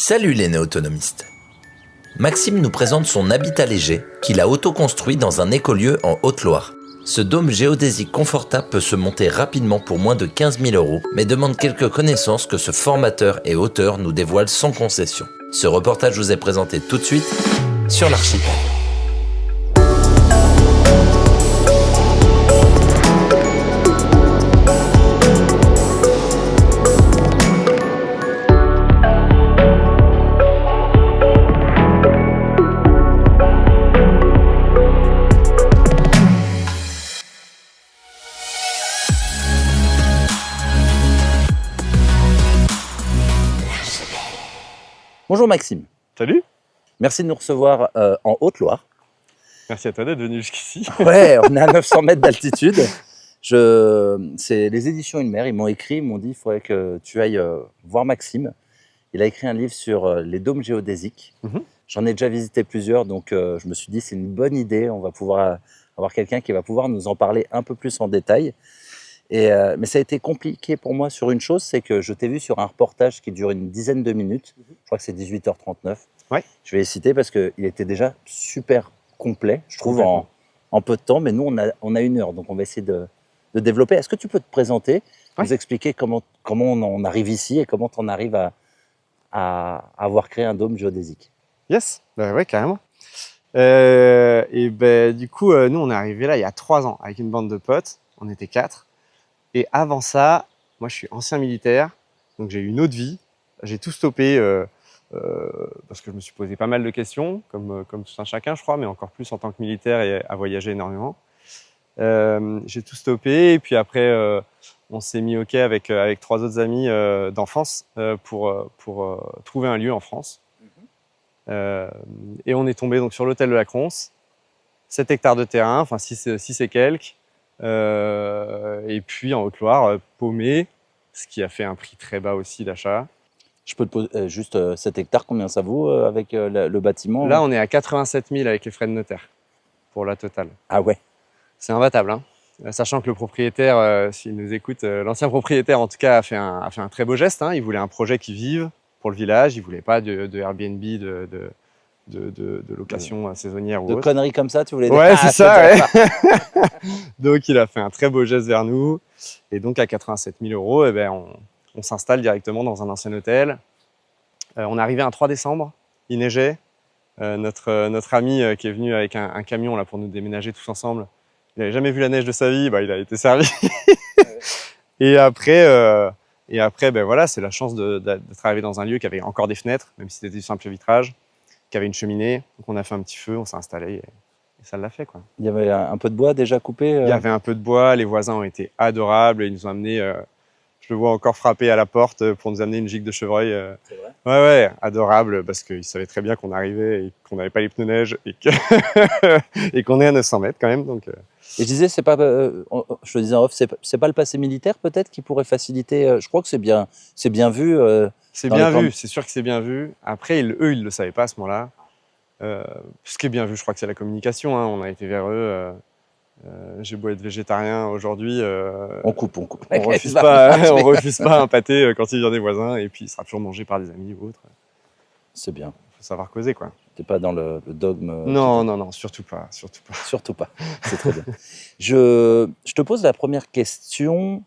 Salut les néo-autonomistes. Maxime nous présente son habitat léger qu'il a auto-construit dans un écolieu en Haute-Loire. Ce dôme géodésique confortable peut se monter rapidement pour moins de 15 000 €, mais demande quelques connaissances que ce formateur et auteur nous dévoile sans concession. Ce reportage vous est présenté tout de suite sur l'Archipel. Bonjour Maxime. Salut. Merci de nous recevoir en Haute-Loire. Merci à toi d'être venu jusqu'ici. Ouais, on est à 900 mètres d'altitude. C'est les éditions Une Mer, ils m'ont écrit, ils m'ont dit il faudrait que tu ailles voir Maxime. Il a écrit un livre sur les dômes géodésiques. J'en ai déjà visité plusieurs, donc je me suis dit c'est une bonne idée, on va pouvoir avoir quelqu'un qui va pouvoir nous en parler un peu plus en détail. Mais ça a été compliqué pour moi sur une chose, c'est que je t'ai vu sur un reportage qui dure une dizaine de minutes, je crois que c'est 18h39. Ouais. Je vais les citer parce qu'il était déjà super complet, je trouve, en peu de temps, mais nous on a 1 heure, donc on va essayer de développer. Est-ce que tu peux te présenter, nous expliquer comment on en arrive ici et comment on arrive à avoir créé un dôme géodésique? Yes, ouais, carrément. Du coup, nous on est arrivé là il y a 3 ans avec une bande de potes, on était 4. Et avant ça, moi je suis ancien militaire, donc j'ai eu une autre vie. J'ai tout stoppé parce que je me suis posé pas mal de questions, comme tout un chacun je crois, mais encore plus en tant que militaire et à voyager énormément. J'ai tout stoppé et puis après on s'est mis OK avec 3 autres amis d'enfance pour trouver un lieu en France. Et on est tombé donc sur l'hôtel de la Cronce, 7 hectares de terrain, enfin 6 et quelques. Et puis en Haute-Loire, paumé, ce qui a fait un prix très bas aussi d'achat. Je peux te poser juste 7 hectares, combien ça vaut avec le bâtiment? Là, on est à 87 000 avec les frais de notaire pour la totale. Ah ouais. C'est imbattable, hein. Sachant que le propriétaire, s'il nous écoute, l'ancien propriétaire en tout cas a fait un très beau geste, hein. Il voulait un projet qui vive pour le village, il voulait pas de Airbnb, de location saisonnière ou autre. De conneries comme ça, tu voulais dire? Ouais, c'est ça, ouais. Donc, il a fait un très beau geste vers nous. Et donc, à 87 000 €, on s'installe directement dans un ancien hôtel. On est arrivé un 3 décembre, il neigeait. Notre ami qui est venu avec un camion là, pour nous déménager tous ensemble, il n'avait jamais vu la neige de sa vie, il a été servi. Et après, voilà, c'est la chance d'être arrivé dans un lieu qui avait encore des fenêtres, même si c'était du simple vitrage, qui avait une cheminée. Donc, on a fait un petit feu, on s'est installé. Et ça l'a fait, quoi. Il y avait un peu de bois déjà coupé Il y avait un peu de bois, les voisins ont été adorables, ils nous ont amené, je le vois encore frapper à la porte pour nous amener une gigue de chevreuil. C'est vrai? Ouais, adorable, parce qu'ils savaient très bien qu'on arrivait et qu'on n'avait pas les pneus neige et qu'on est à 900 mètres quand même. Donc, Et je disais, c'est pas, je te disais en off, c'est pas le passé militaire peut-être qui pourrait faciliter, je crois que c'est bien vu. C'est bien vu, c'est sûr que c'est bien vu. Après, eux, ils le savaient pas à ce moment-là. Ce qui est bien vu, je crois que c'est la communication, hein. On a été vers eux. J'ai beau être végétarien aujourd'hui, On coupe. on refuse pas un pâté quand il vient des voisins, et puis il sera toujours mangé par des amis ou autres. C'est bien. Il faut savoir causer, quoi. T'es pas dans le dogme. Non, surtout pas. Surtout pas. C'est très bien. Je te pose la première question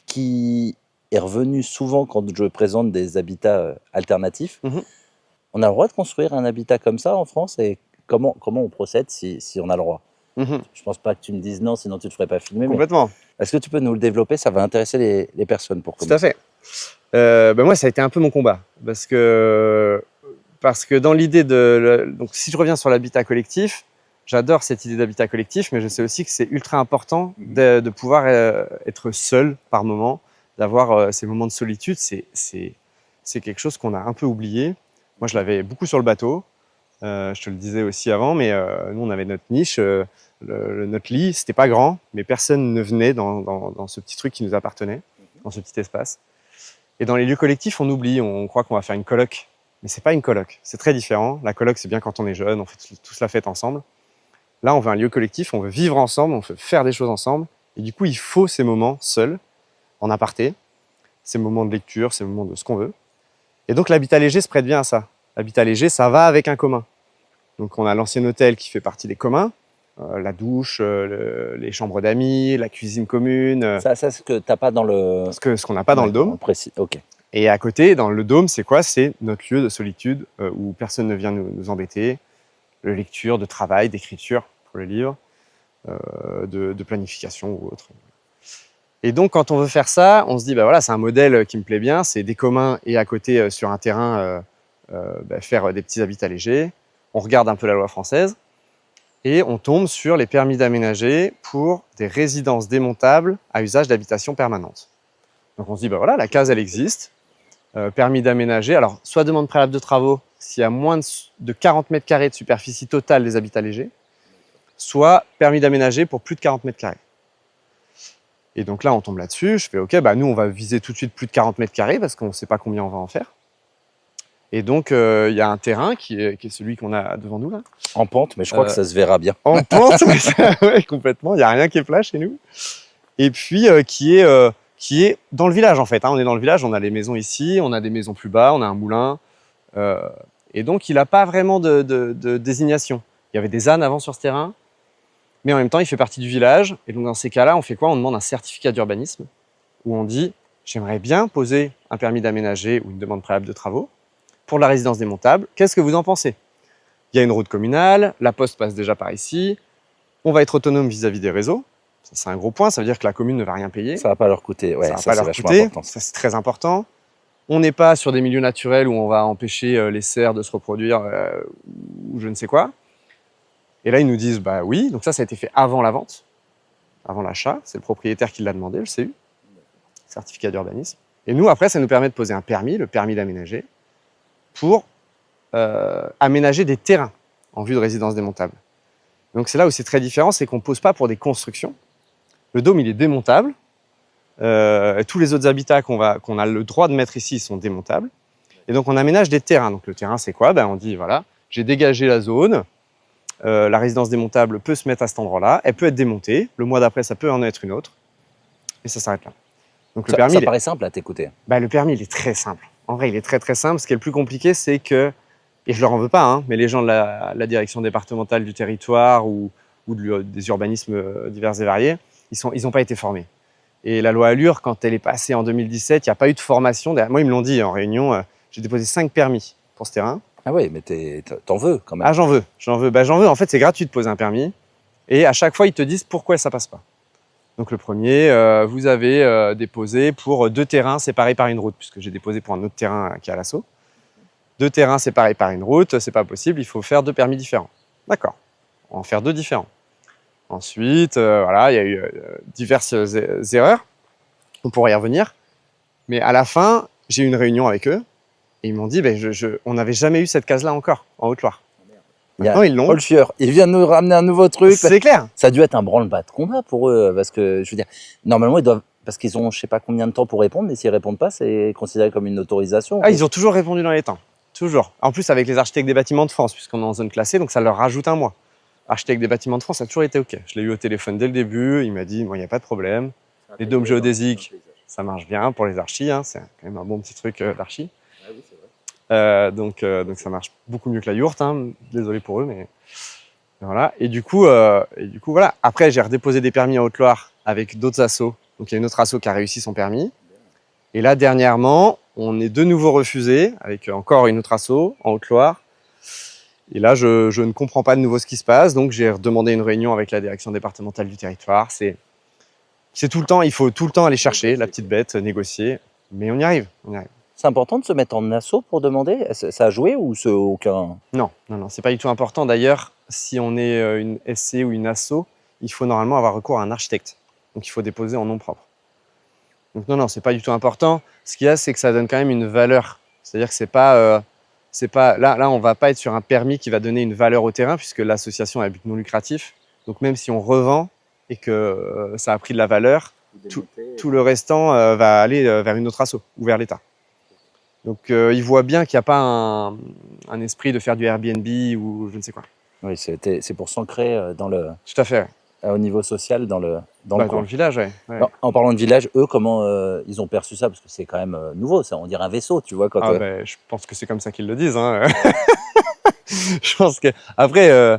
qui est revenue souvent quand je présente des habitats alternatifs. On a le droit de construire un habitat comme ça en France, et comment on procède si on a le droit? Je pense pas que tu me dises non, sinon tu ne te ferais pas filmer. Complètement. Est-ce que tu peux nous le développer? Ça va intéresser les personnes pour commencer. Tout à fait. Moi, ça a été un peu mon combat. Parce que dans l'idée donc, si je reviens sur l'habitat collectif, j'adore cette idée d'habitat collectif, mais je sais aussi que c'est ultra important de pouvoir être seul par moment, d'avoir ces moments de solitude. C'est quelque chose qu'on a un peu oublié. Moi, je l'avais beaucoup sur le bateau. Je te le disais aussi avant, mais nous, on avait notre niche, notre lit. C'était pas grand, mais personne ne venait dans ce petit truc qui nous appartenait, dans ce petit espace. Et dans les lieux collectifs, on oublie, on croit qu'on va faire une coloc. Mais c'est pas une coloc, c'est très différent. La coloc, c'est bien quand on est jeune, on fait tous la fête ensemble. Là, on veut un lieu collectif, on veut vivre ensemble, on veut faire des choses ensemble. Et du coup, il faut ces moments seuls, en aparté, ces moments de lecture, ces moments de ce qu'on veut. Et donc l'habitat léger se prête bien à ça. L'habitat léger, ça va avec un commun. Donc on a l'ancien hôtel qui fait partie des communs, la douche, les chambres d'amis, la cuisine commune. Ça c'est ce que tu n'as pas dans le... Ce qu'on n'a pas dans le dôme. Précis, ok. Et à côté, dans le dôme, c'est quoi? C'est notre lieu de solitude où personne ne vient nous embêter, de lecture, de travail, d'écriture pour les livres, de planification ou autre. Et donc, quand on veut faire ça, on se dit, bah voilà, c'est un modèle qui me plaît bien, c'est des communs et à côté, sur un terrain, faire des petits habitats légers. On regarde un peu la loi française et on tombe sur les permis d'aménager pour des résidences démontables à usage d'habitation permanente. Donc, on se dit, bah voilà, la case, elle existe. Permis d'aménager. Alors, soit demande préalable de travaux s'il y a moins de 40 mètres carrés de superficie totale des habitats légers, soit permis d'aménager pour plus de 40 mètres carrés. Et donc là, on tombe là-dessus. Je fais OK, bah nous, on va viser tout de suite plus de 40 mètres carrés parce qu'on ne sait pas combien on va en faire. Et donc, il y a un terrain qui est celui qu'on a devant nous là. En pente, mais je crois que ça se verra bien. En pente, ouais, complètement. Il n'y a rien qui est plat chez nous. Et puis, qui est dans le village en fait. On est dans le village, on a les maisons ici, on a des maisons plus bas, on a un moulin. Et donc, il n'a pas vraiment de désignation. Il y avait des ânes avant sur ce terrain, mais en même temps, il fait partie du village. Et donc, dans ces cas-là, on fait quoi? On demande un certificat d'urbanisme où on dit « J'aimerais bien poser un permis d'aménager ou une demande préalable de travaux pour la résidence démontable. Qu'est-ce que vous en pensez ?» Il y a une route communale, la poste passe déjà par ici, on va être autonome vis-à-vis des réseaux. Ça, c'est un gros point, ça veut dire que la commune ne va rien payer. Ça ne va pas leur coûter, ouais, ça va pas leur coûter, ça c'est très important. On n'est pas sur des milieux naturels où on va empêcher les cerfs de se reproduire ou je ne sais quoi. Et là, ils nous disent, bah oui, donc ça a été fait avant la vente, avant l'achat, c'est le propriétaire qui l'a demandé, le CU, certificat d'urbanisme. Et nous, après, ça nous permet de poser un permis, le permis d'aménager, pour aménager des terrains en vue de résidence démontable. Donc c'est là où c'est très différent, c'est qu'on ne pose pas pour des constructions. Le dôme, il est démontable. Tous les autres habitats qu'on a le droit de mettre ici sont démontables. Et donc, on aménage des terrains. Donc, le terrain, c'est quoi? On dit, voilà, j'ai dégagé la zone. La résidence démontable peut se mettre à cet endroit-là. Elle peut être démontée. Le mois d'après, ça peut en être une autre. Et ça s'arrête là. Donc, le permis, ça paraît simple à t'écouter. Le permis, il est très simple. En vrai, il est très, très simple. Ce qui est le plus compliqué, c'est que, et je leur en veux pas, mais les gens de la direction départementale du territoire ou des urbanismes divers et variés, ils n'ont pas été formés. Et la loi Allure, quand elle est passée en 2017, il n'y a pas eu de formation. Moi, ils me l'ont dit en réunion, j'ai déposé 5 permis pour ce terrain. Ah oui, mais t'en veux quand même. Ah, j'en veux. En fait, c'est gratuit de poser un permis. Et à chaque fois, ils te disent pourquoi ça passe pas. Donc, le premier, vous avez déposé pour 2 terrains séparés par une route, puisque j'ai déposé pour un autre terrain qui est à l'assaut. 2 terrains séparés par une route, c'est pas possible, il faut faire 2 permis différents. D'accord, on va en faire 2 différents. Ensuite, voilà, il y a eu diverses erreurs. On pourrait y revenir. Mais à la fin, j'ai eu une réunion avec eux et ils m'ont dit on n'avait jamais eu cette case-là encore, en Haute-Loire. Maintenant, ils l'ont. Paul Fieur, il vient de nous ramener un nouveau truc. C'est clair. Ça a dû être un branle-bas de combat pour eux. Parce que, je veux dire, normalement, ils doivent. Parce qu'ils ont je sais pas combien de temps pour répondre, mais s'ils répondent pas, c'est considéré comme une autorisation. Ah, ils ont toujours répondu dans les temps. Toujours. En plus, avec les architectes des bâtiments de France, puisqu'on est en zone classée, donc ça leur rajoute un mois. Architecte des bâtiments de France, ça a toujours été OK. Je l'ai eu au téléphone dès le début. Il m'a dit, il n'y a pas de problème. Les dômes géodésiques, ça marche bien pour les archis. C'est quand même un bon petit truc d'archi. Ah oui, c'est vrai. Donc ça marche beaucoup mieux que la yourte. Désolé pour eux, mais voilà. Et du coup, voilà. Après, j'ai redéposé des permis en Haute-Loire avec d'autres assos. Donc il y a une autre asso qui a réussi son permis. Et là, dernièrement, on est de nouveau refusé avec encore une autre asso en Haute-Loire. Et là, je ne comprends pas de nouveau ce qui se passe. Donc j'ai redemandé une réunion avec la direction départementale du territoire. C'est tout le temps, il faut tout le temps aller chercher la petite bête, négocier. Mais on y arrive. C'est important de se mettre en asso pour demander? Ça a joué ou c'est aucun? Non, c'est pas du tout important. D'ailleurs, si on est une SC ou une asso, il faut normalement avoir recours à un architecte. Donc il faut déposer en nom propre. Donc non, c'est pas du tout important. Ce qu'il y a, c'est que ça donne quand même une valeur. C'est-à-dire que c'est pas là, on va pas être sur un permis qui va donner une valeur au terrain puisque l'association a un but non lucratif. Donc même si on revend et que ça a pris de la valeur, tout le restant va aller vers une autre asso ou vers l'État. Donc ils voient bien qu'il n'y a pas un esprit de faire du Airbnb ou je ne sais quoi. Oui, c'est pour s'ancrer dans le... Tout à fait. au niveau social dans le Dans coin. le village, ouais. Alors, en parlant de village, eux, comment ils ont perçu ça? Parce que c'est quand même nouveau, ça, on dirait un vaisseau, tu vois. Quand, Je pense que c'est comme ça qu'ils le disent. Hein. Je pense que après,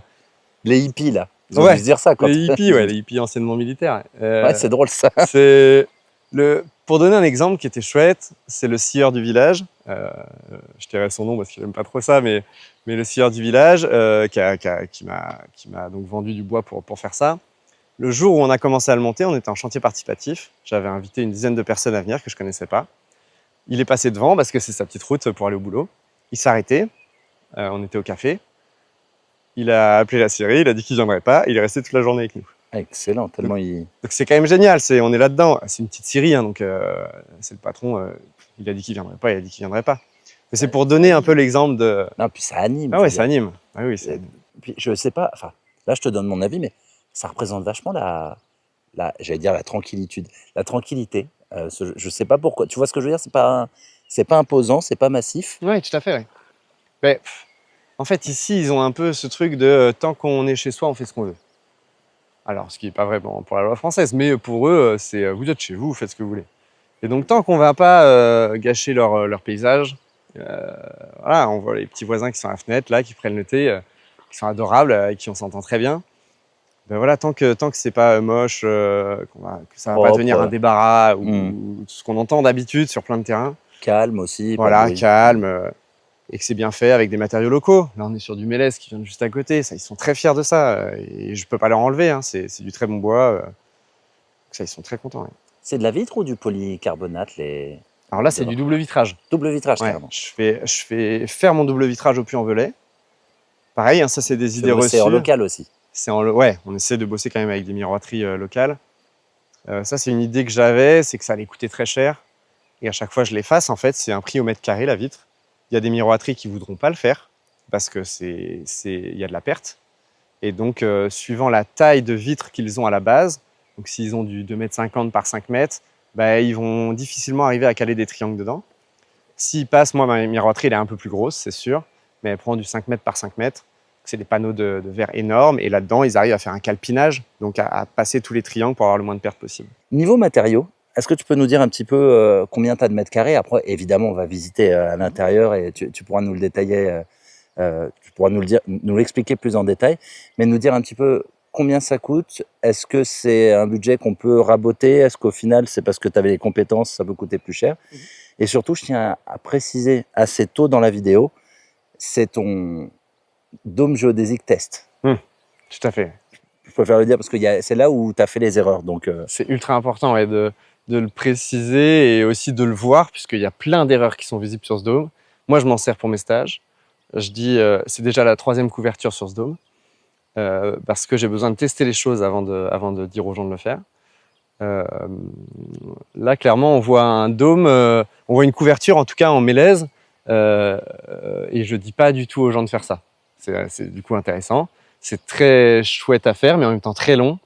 les hippies, là, ils ont dû se dire ça. Quand les hippies anciennement militaires. Ouais, c'est drôle ça. Pour donner un exemple qui était chouette, c'est le scieur du village. Je dirais son nom parce qu'il n'aime pas trop ça, mais le scieur du village qui m'a donc vendu du bois pour faire ça. Le jour où on a commencé à le monter, on était en chantier participatif. J'avais invité une dizaine de personnes à venir que je connaissais pas. Il est passé devant parce que c'est sa petite route pour aller au boulot. Il s'est arrêté. On était au café. Il a appelé la scierie, il a dit qu'il viendrait pas. Il est resté toute la journée avec nous. Excellent, tellement il... Donc c'est quand même génial, on est là-dedans. C'est une petite scierie, hein, donc c'est le patron. Il a dit qu'il viendrait pas, il a dit qu'il viendrait pas. Mais c'est pour donner un peu l'exemple de... Non, puis ça anime. Ah ouais, ça anime. Ah oui, puis je sais pas, enfin, là je te donne mon avis, mais ça représente vachement j'allais dire la tranquillité. La tranquillité, je sais pas pourquoi. Tu vois ce que je veux dire? C'est pas imposant, c'est pas massif. Oui, tout à fait. Ouais. Mais, en fait, ici, ils ont un peu ce truc de tant qu'on est chez soi, on fait ce qu'on veut. Alors, ce qui n'est pas vrai pour la loi française, mais pour eux, c'est vous êtes chez vous, vous faites ce que vous voulez. Et donc, tant qu'on ne va pas gâcher leur paysage, voilà, on voit les petits voisins qui sont à la fenêtre, là, qui prennent le thé, qui sont adorables, avec qui on s'entend très bien. Ben voilà, tant que c'est pas moche, que ça va pas devenir un débarras ou ce qu'on entend d'habitude sur plein de terrains. Calme aussi. Voilà, calme. Et que c'est bien fait avec des matériaux locaux. Là, on est sur du mélèze qui vient de juste à côté. Ça, ils sont très fiers de ça. Et je peux pas leur enlever. Hein. C'est du très bon bois. Ça, ils sont très contents. Ouais. C'est de la vitre ou du polycarbonate Alors là, c'est du double vitrage. Double vitrage, ouais, carrément. Je fais faire mon double vitrage au Puy-en-Velay. Pareil, hein, ça, c'est des idées reçues. C'est en local aussi. Ouais, on essaie de bosser quand même avec des miroiteries locales. Ça, c'est une idée que j'avais, c'est que ça allait coûter très cher. Et à chaque fois, je l'efface. En fait, c'est un prix au mètre carré, la vitre. Il y a des miroiteries qui ne voudront pas le faire parce que il y a de la perte. Et donc, suivant la taille de vitre qu'ils ont à la base, donc s'ils ont du 2,50 m par 5 m, bah, ils vont difficilement arriver à caler des triangles dedans. S'ils passent, moi, ma miroiterie, elle est un peu plus grosse, c'est sûr, mais elle prend du 5 m par 5 m. C'est des panneaux de verre énormes. Et là-dedans, ils arrivent à faire un calpinage, donc à passer tous les triangles pour avoir le moins de pertes possible. Niveau matériaux, est-ce que tu peux nous dire un petit peu combien tu as de mètres carrés? Après, évidemment, on va visiter à l'intérieur et tu pourras nous le détailler, tu pourras nous le dire, nous l'expliquer plus en détail, mais nous dire un petit peu combien ça coûte. Est-ce que c'est un budget qu'on peut raboter? Est-ce qu'au final, c'est parce que tu avais les compétences, ça peut coûter plus cher? Et surtout, je tiens à préciser assez tôt dans la vidéo, c'est ton dôme géodésique test. Tout à fait. Je préfère le dire parce que c'est là où tu as fait les erreurs. C'est ultra important de le préciser et aussi de le voir, puisqu'il y a plein d'erreurs qui sont visibles sur ce dôme. Moi, je m'en sers pour mes stages. Je dis, c'est déjà la 3e couverture sur ce dôme, parce que j'ai besoin de tester les choses avant de dire aux gens de le faire. Là, clairement, on voit un dôme, on voit une couverture, en tout cas en mélèze, et je ne dis pas du tout aux gens de faire ça. C'est du coup intéressant. C'est très chouette à faire, mais en même temps très long,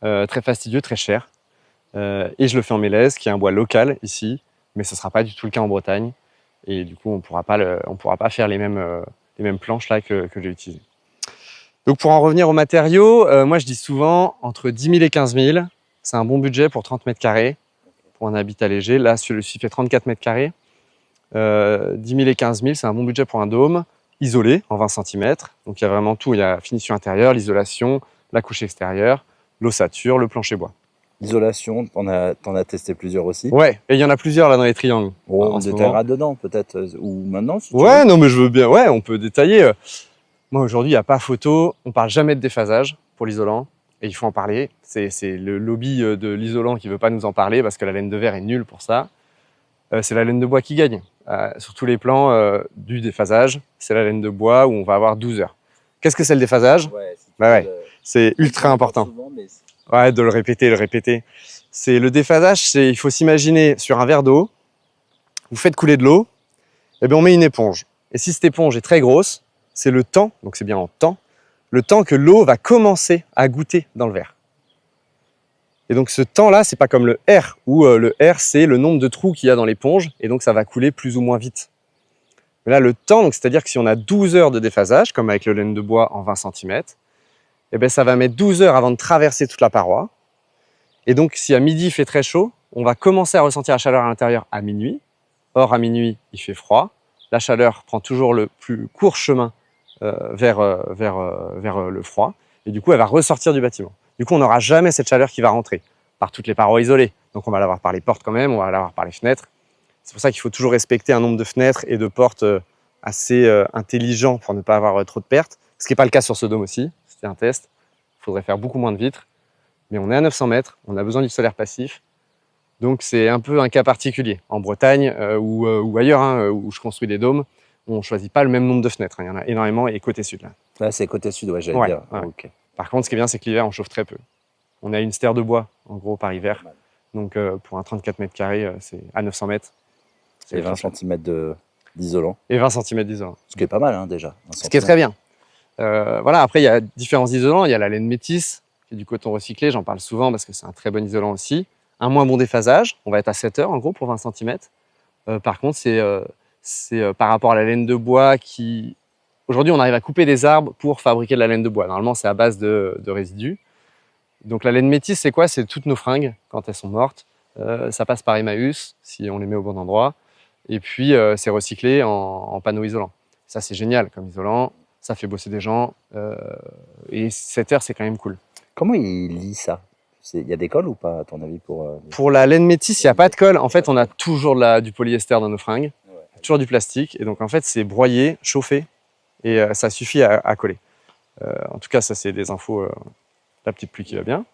très fastidieux, très cher. Et je le fais en mélèze, qui est un bois local ici, mais ce ne sera pas du tout le cas en Bretagne. Et du coup, on pourra pas faire les mêmes planches là que j'ai utilisées. Donc pour en revenir aux matériaux, moi je dis souvent entre 10 000 et 15 000, c'est un bon budget pour 30 mètres carrés, pour un habitat léger. Là, celui-ci fait 34 mètres carrés. 10 000 et 15 000, c'est un bon budget pour un dôme isolé en 20 cm. Donc il y a vraiment tout, il y a la finition intérieure, l'isolation, la couche extérieure, l'ossature, le plancher bois. L'isolation, t'en as testé plusieurs aussi. Ouais, et il y en a plusieurs là dans les triangles. On détaillera dedans peut-être, ou maintenant si tu veux. Ouais, non mais je veux bien, ouais, on peut détailler. Moi aujourd'hui, il n'y a pas photo, on parle jamais de déphasage pour l'isolant, et il faut en parler. C'est le lobby de l'isolant qui ne veut pas nous en parler parce que la laine de verre est nulle pour ça. C'est la laine de bois qui gagne. Sur tous les plans du déphasage, c'est la laine de bois où on va avoir 12 heures. Qu'est-ce que c'est le déphasage? C'est ultra important. Ouais, de le répéter. C'est le déphasage, il faut s'imaginer sur un verre d'eau, vous faites couler de l'eau, et bien on met une éponge. Et si cette éponge est très grosse, c'est le temps, donc c'est bien en temps, le temps que l'eau va commencer à goûter dans le verre. Et donc ce temps-là, c'est pas comme le R, où le R, c'est le nombre de trous qu'il y a dans l'éponge, et donc ça va couler plus ou moins vite. Mais là, le temps, c'est-à-dire que si on a 12 heures de déphasage, comme avec le laine de bois en 20 cm, eh ben, ça va mettre 12 heures avant de traverser toute la paroi. Et donc, si à midi il fait très chaud, on va commencer à ressentir la chaleur à l'intérieur à minuit. Or, à minuit, il fait froid. La chaleur prend toujours le plus court chemin vers le froid. Et du coup, elle va ressortir du bâtiment. Du coup, on n'aura jamais cette chaleur qui va rentrer par toutes les parois isolées. Donc, on va l'avoir par les portes quand même, on va l'avoir par les fenêtres. C'est pour ça qu'il faut toujours respecter un nombre de fenêtres et de portes assez intelligent pour ne pas avoir trop de pertes. Ce qui n'est pas le cas sur ce dôme aussi. C'était un test. Il faudrait faire beaucoup moins de vitres. Mais on est à 900 mètres, on a besoin du solaire passif. Donc, c'est un peu un cas particulier. En Bretagne ou ailleurs, hein, où je construis des dômes, on ne choisit pas le même nombre de fenêtres. Il y en a énormément et côté sud. Là, c'est côté sud, ouais, j'allais dire. Ouais. Okay. Par contre, ce qui est bien, c'est que l'hiver, on chauffe très peu. On a une stère de bois, en gros, par hiver. Donc, pour un 34 mètres carrés, c'est à 900 mètres. Et 20 cm d'isolant. Et 20 cm d'isolant. Ce qui est pas mal, hein, déjà. Ce qui est très bien. Voilà, après, il y a différents isolants. Il y a la laine métisse, qui est du coton recyclé. J'en parle souvent parce que c'est un très bon isolant aussi. Un moins bon déphasage. On va être à 7 heures, en gros, pour 20 cm. Par contre, c'est par rapport à la laine de bois qui... Aujourd'hui, on arrive à couper des arbres pour fabriquer de la laine de bois. Normalement, c'est à base de résidus. Donc, la laine métisse, c'est quoi? C'est toutes nos fringues, quand elles sont mortes. Ça passe par Emmaüs, si on les met au bon endroit. Et puis, c'est recyclé en panneaux isolants. Ça, c'est génial comme isolant. Ça fait bosser des gens. Et 7 heures, c'est quand même cool. Comment il lit ça? Il y a des colles ou pas, à ton avis? Pour la laine métisse, il n'y a pas de colle. En fait, on a toujours du polyester dans nos fringues, toujours du plastique. Et donc, en fait, c'est broyé, chauffé. Et ça suffit à coller. En tout cas, ça, c'est des infos, la petite pluie qui va bien.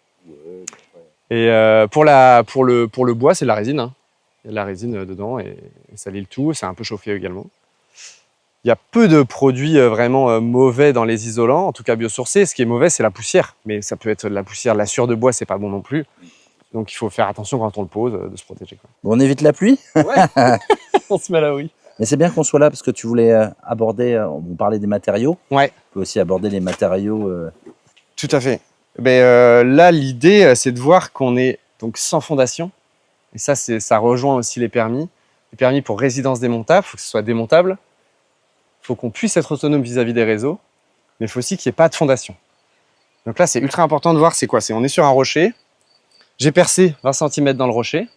Et pour le bois, c'est de la résine. Hein. Il y a de la résine dedans et ça lie le tout. C'est un peu chauffé également. Il y a peu de produits vraiment mauvais dans les isolants, en tout cas biosourcés. Ce qui est mauvais, c'est la poussière. Mais ça peut être de la poussière, de la sueur de bois, c'est pas bon non plus. Donc il faut faire attention quand on le pose, de se protéger. Quoi. Bon, on évite la pluie. Ouais. On se met à l'abri. Mais c'est bien qu'on soit là parce que tu voulais aborder, on parlait des matériaux. Ouais. On peut aussi aborder les matériaux. Tout à fait. Mais là, l'idée, c'est de voir qu'on est donc sans fondation. Et ça rejoint aussi les permis. Les permis pour résidence démontable, il faut que ce soit démontable. Il faut qu'on puisse être autonome vis-à-vis des réseaux. Mais il faut aussi qu'il n'y ait pas de fondation. Donc là, c'est ultra important de voir c'est quoi. On est sur un rocher. J'ai percé 20 cm dans le rocher.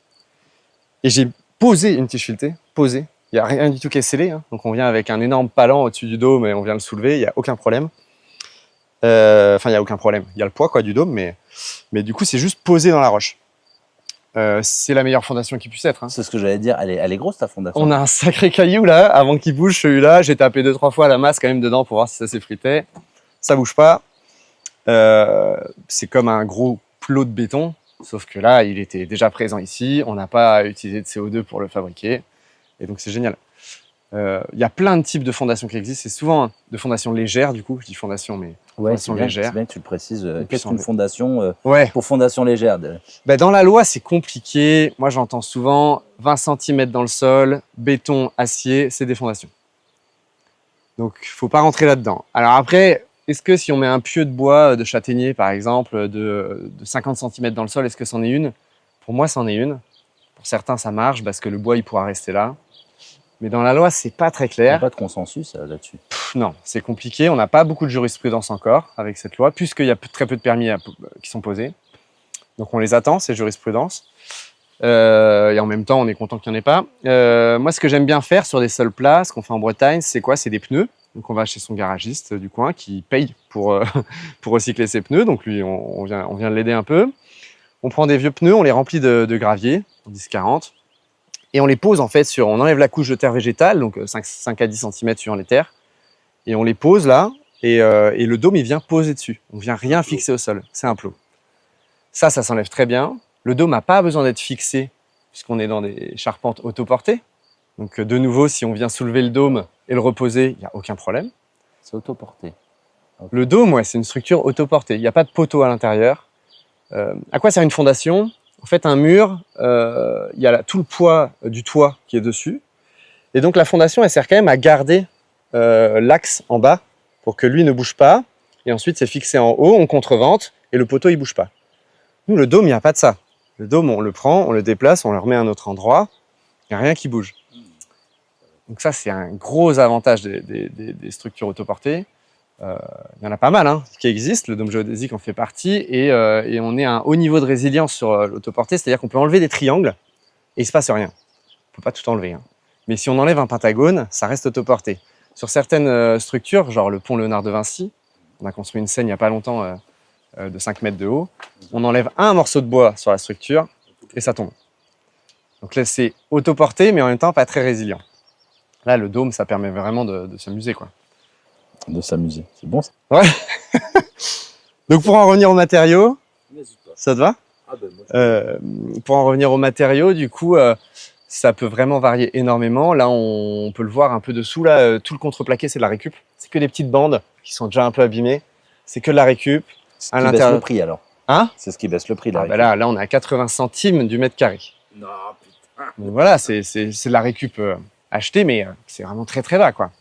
Et j'ai posé une tige filetée. Posée. Il n'y a rien du tout qui est scellé. Hein. Donc on vient avec un énorme palan au-dessus du dôme et on vient le soulever. Il n'y a aucun problème. Enfin, il n'y a aucun problème. Il y a le poids du dôme, mais du coup, c'est juste posé dans la roche. C'est la meilleure fondation qui puisse être. Hein. C'est ce que j'allais dire. Elle est grosse, ta fondation. On a un sacré caillou là. Avant qu'il bouge, celui-là, j'ai tapé 2-3 fois la masse quand même dedans pour voir si ça s'effritait. Ça bouge pas. C'est comme un gros plot de béton. Sauf que là, il était déjà présent ici. On n'a pas à utiliser de CO2 pour le fabriquer. Et donc, c'est génial. Il y a plein de types de fondations qui existent. C'est souvent de fondations légères, du coup. Je dis fondation, mais fondation légère. C'est bien que tu le précises. Qu'est-ce qu'une fondation pour fondation légère Dans la loi, c'est compliqué. Moi, j'entends souvent 20 cm dans le sol, béton, acier, c'est des fondations. Donc, il ne faut pas rentrer là-dedans. Alors après, est-ce que si on met un pieu de bois de châtaignier, par exemple, de 50 cm dans le sol, est-ce que c'en est une? Pour moi, c'en est une. Pour certains, ça marche parce que le bois, il pourra rester là. Mais dans la loi, c'est pas très clair. Il n'y a pas de consensus là-dessus. Non, c'est compliqué. On n'a pas beaucoup de jurisprudence encore avec cette loi, puisqu'il y a très peu de permis qui sont posés. Donc on les attend, ces jurisprudences. Et en même temps, on est content qu'il n'y en ait pas. Moi, ce que j'aime bien faire sur des sols plats, ce qu'on fait en Bretagne, c'est quoi? C'est des pneus. Donc on va chez son garagiste du coin qui paye pour recycler ses pneus. Donc lui, on vient l'aider un peu. On prend des vieux pneus, on les remplit de gravier, 10-40. Et on les pose en fait on enlève la couche de terre végétale, donc 5 à 10 cm sur les terres, et on les pose là, et le dôme il vient poser dessus. On vient rien fixer au sol, c'est un plot. Ça s'enlève très bien. Le dôme n'a pas besoin d'être fixé, puisqu'on est dans des charpentes autoportées. Donc de nouveau, si on vient soulever le dôme et le reposer, il n'y a aucun problème. C'est autoporté. Okay. Le dôme, c'est une structure autoportée. Il n'y a pas de poteau à l'intérieur. À quoi sert une fondation? En fait, un mur, il y a tout le poids du toit qui est dessus. Et donc, la fondation, elle sert quand même à garder l'axe en bas pour que lui ne bouge pas. Et ensuite, c'est fixé en haut, on contrevente, et le poteau, il ne bouge pas. Nous, le dôme, il n'y a pas de ça. Le dôme, on le prend, on le déplace, on le remet à un autre endroit. Il n'y a rien qui bouge. Donc ça, c'est un gros avantage des structures autoportées. Il y en a pas mal hein, qui existent, le dôme géodésique en fait partie, et on est à un haut niveau de résilience sur l'autoporté, c'est-à-dire qu'on peut enlever des triangles et il se passe rien. On peut pas tout enlever. Hein. Mais si on enlève un pentagone, ça reste autoporté. Sur certaines structures, genre le pont Léonard de Vinci, on a construit une scène il n'y a pas longtemps de 5 mètres de haut, on enlève un morceau de bois sur la structure et ça tombe. Donc là, c'est autoporté, mais en même temps pas très résilient. Là, le dôme, ça permet vraiment de s'amuser, quoi. De s'amuser, c'est bon ça. Ouais. Donc pour en revenir aux matériaux, ça te va? Pour en revenir aux matériaux, du coup, ça peut vraiment varier énormément. Là, on peut le voir un peu dessous. Là, tout le contreplaqué, c'est de la récup. C'est que des petites bandes qui sont déjà un peu abîmées. C'est que de la récup. C'est ce qui baisse le prix alors. Hein? C'est ce qui baisse le prix. La récup. Là, on est à 80 centimes du mètre carré. Non, putain. Donc voilà, c'est de la récup achetée, mais c'est vraiment très très bas, quoi.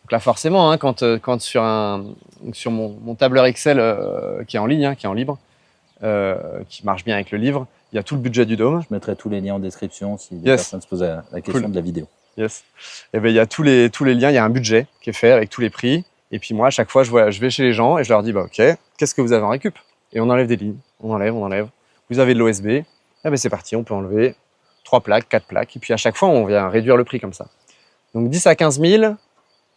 Donc là, forcément, hein, quand sur mon tableur Excel qui est en ligne, hein, qui est en libre, qui marche bien avec le livre, il y a tout le budget du dôme. Je mettrai tous les liens en description si des personnes se posent la question de la vidéo. Yes. Et ben il y a tous les liens, il y a un budget qui est fait avec tous les prix. Et puis moi, à chaque fois, je vais chez les gens et je leur dis, bah ok, qu'est-ce que vous avez en récup? Et on enlève des lignes, on enlève. Vous avez de l'OSB, eh ben c'est parti, on peut enlever 3 plaques, 4 plaques. Et puis à chaque fois, on vient réduire le prix comme ça. Donc 10 à 15 000,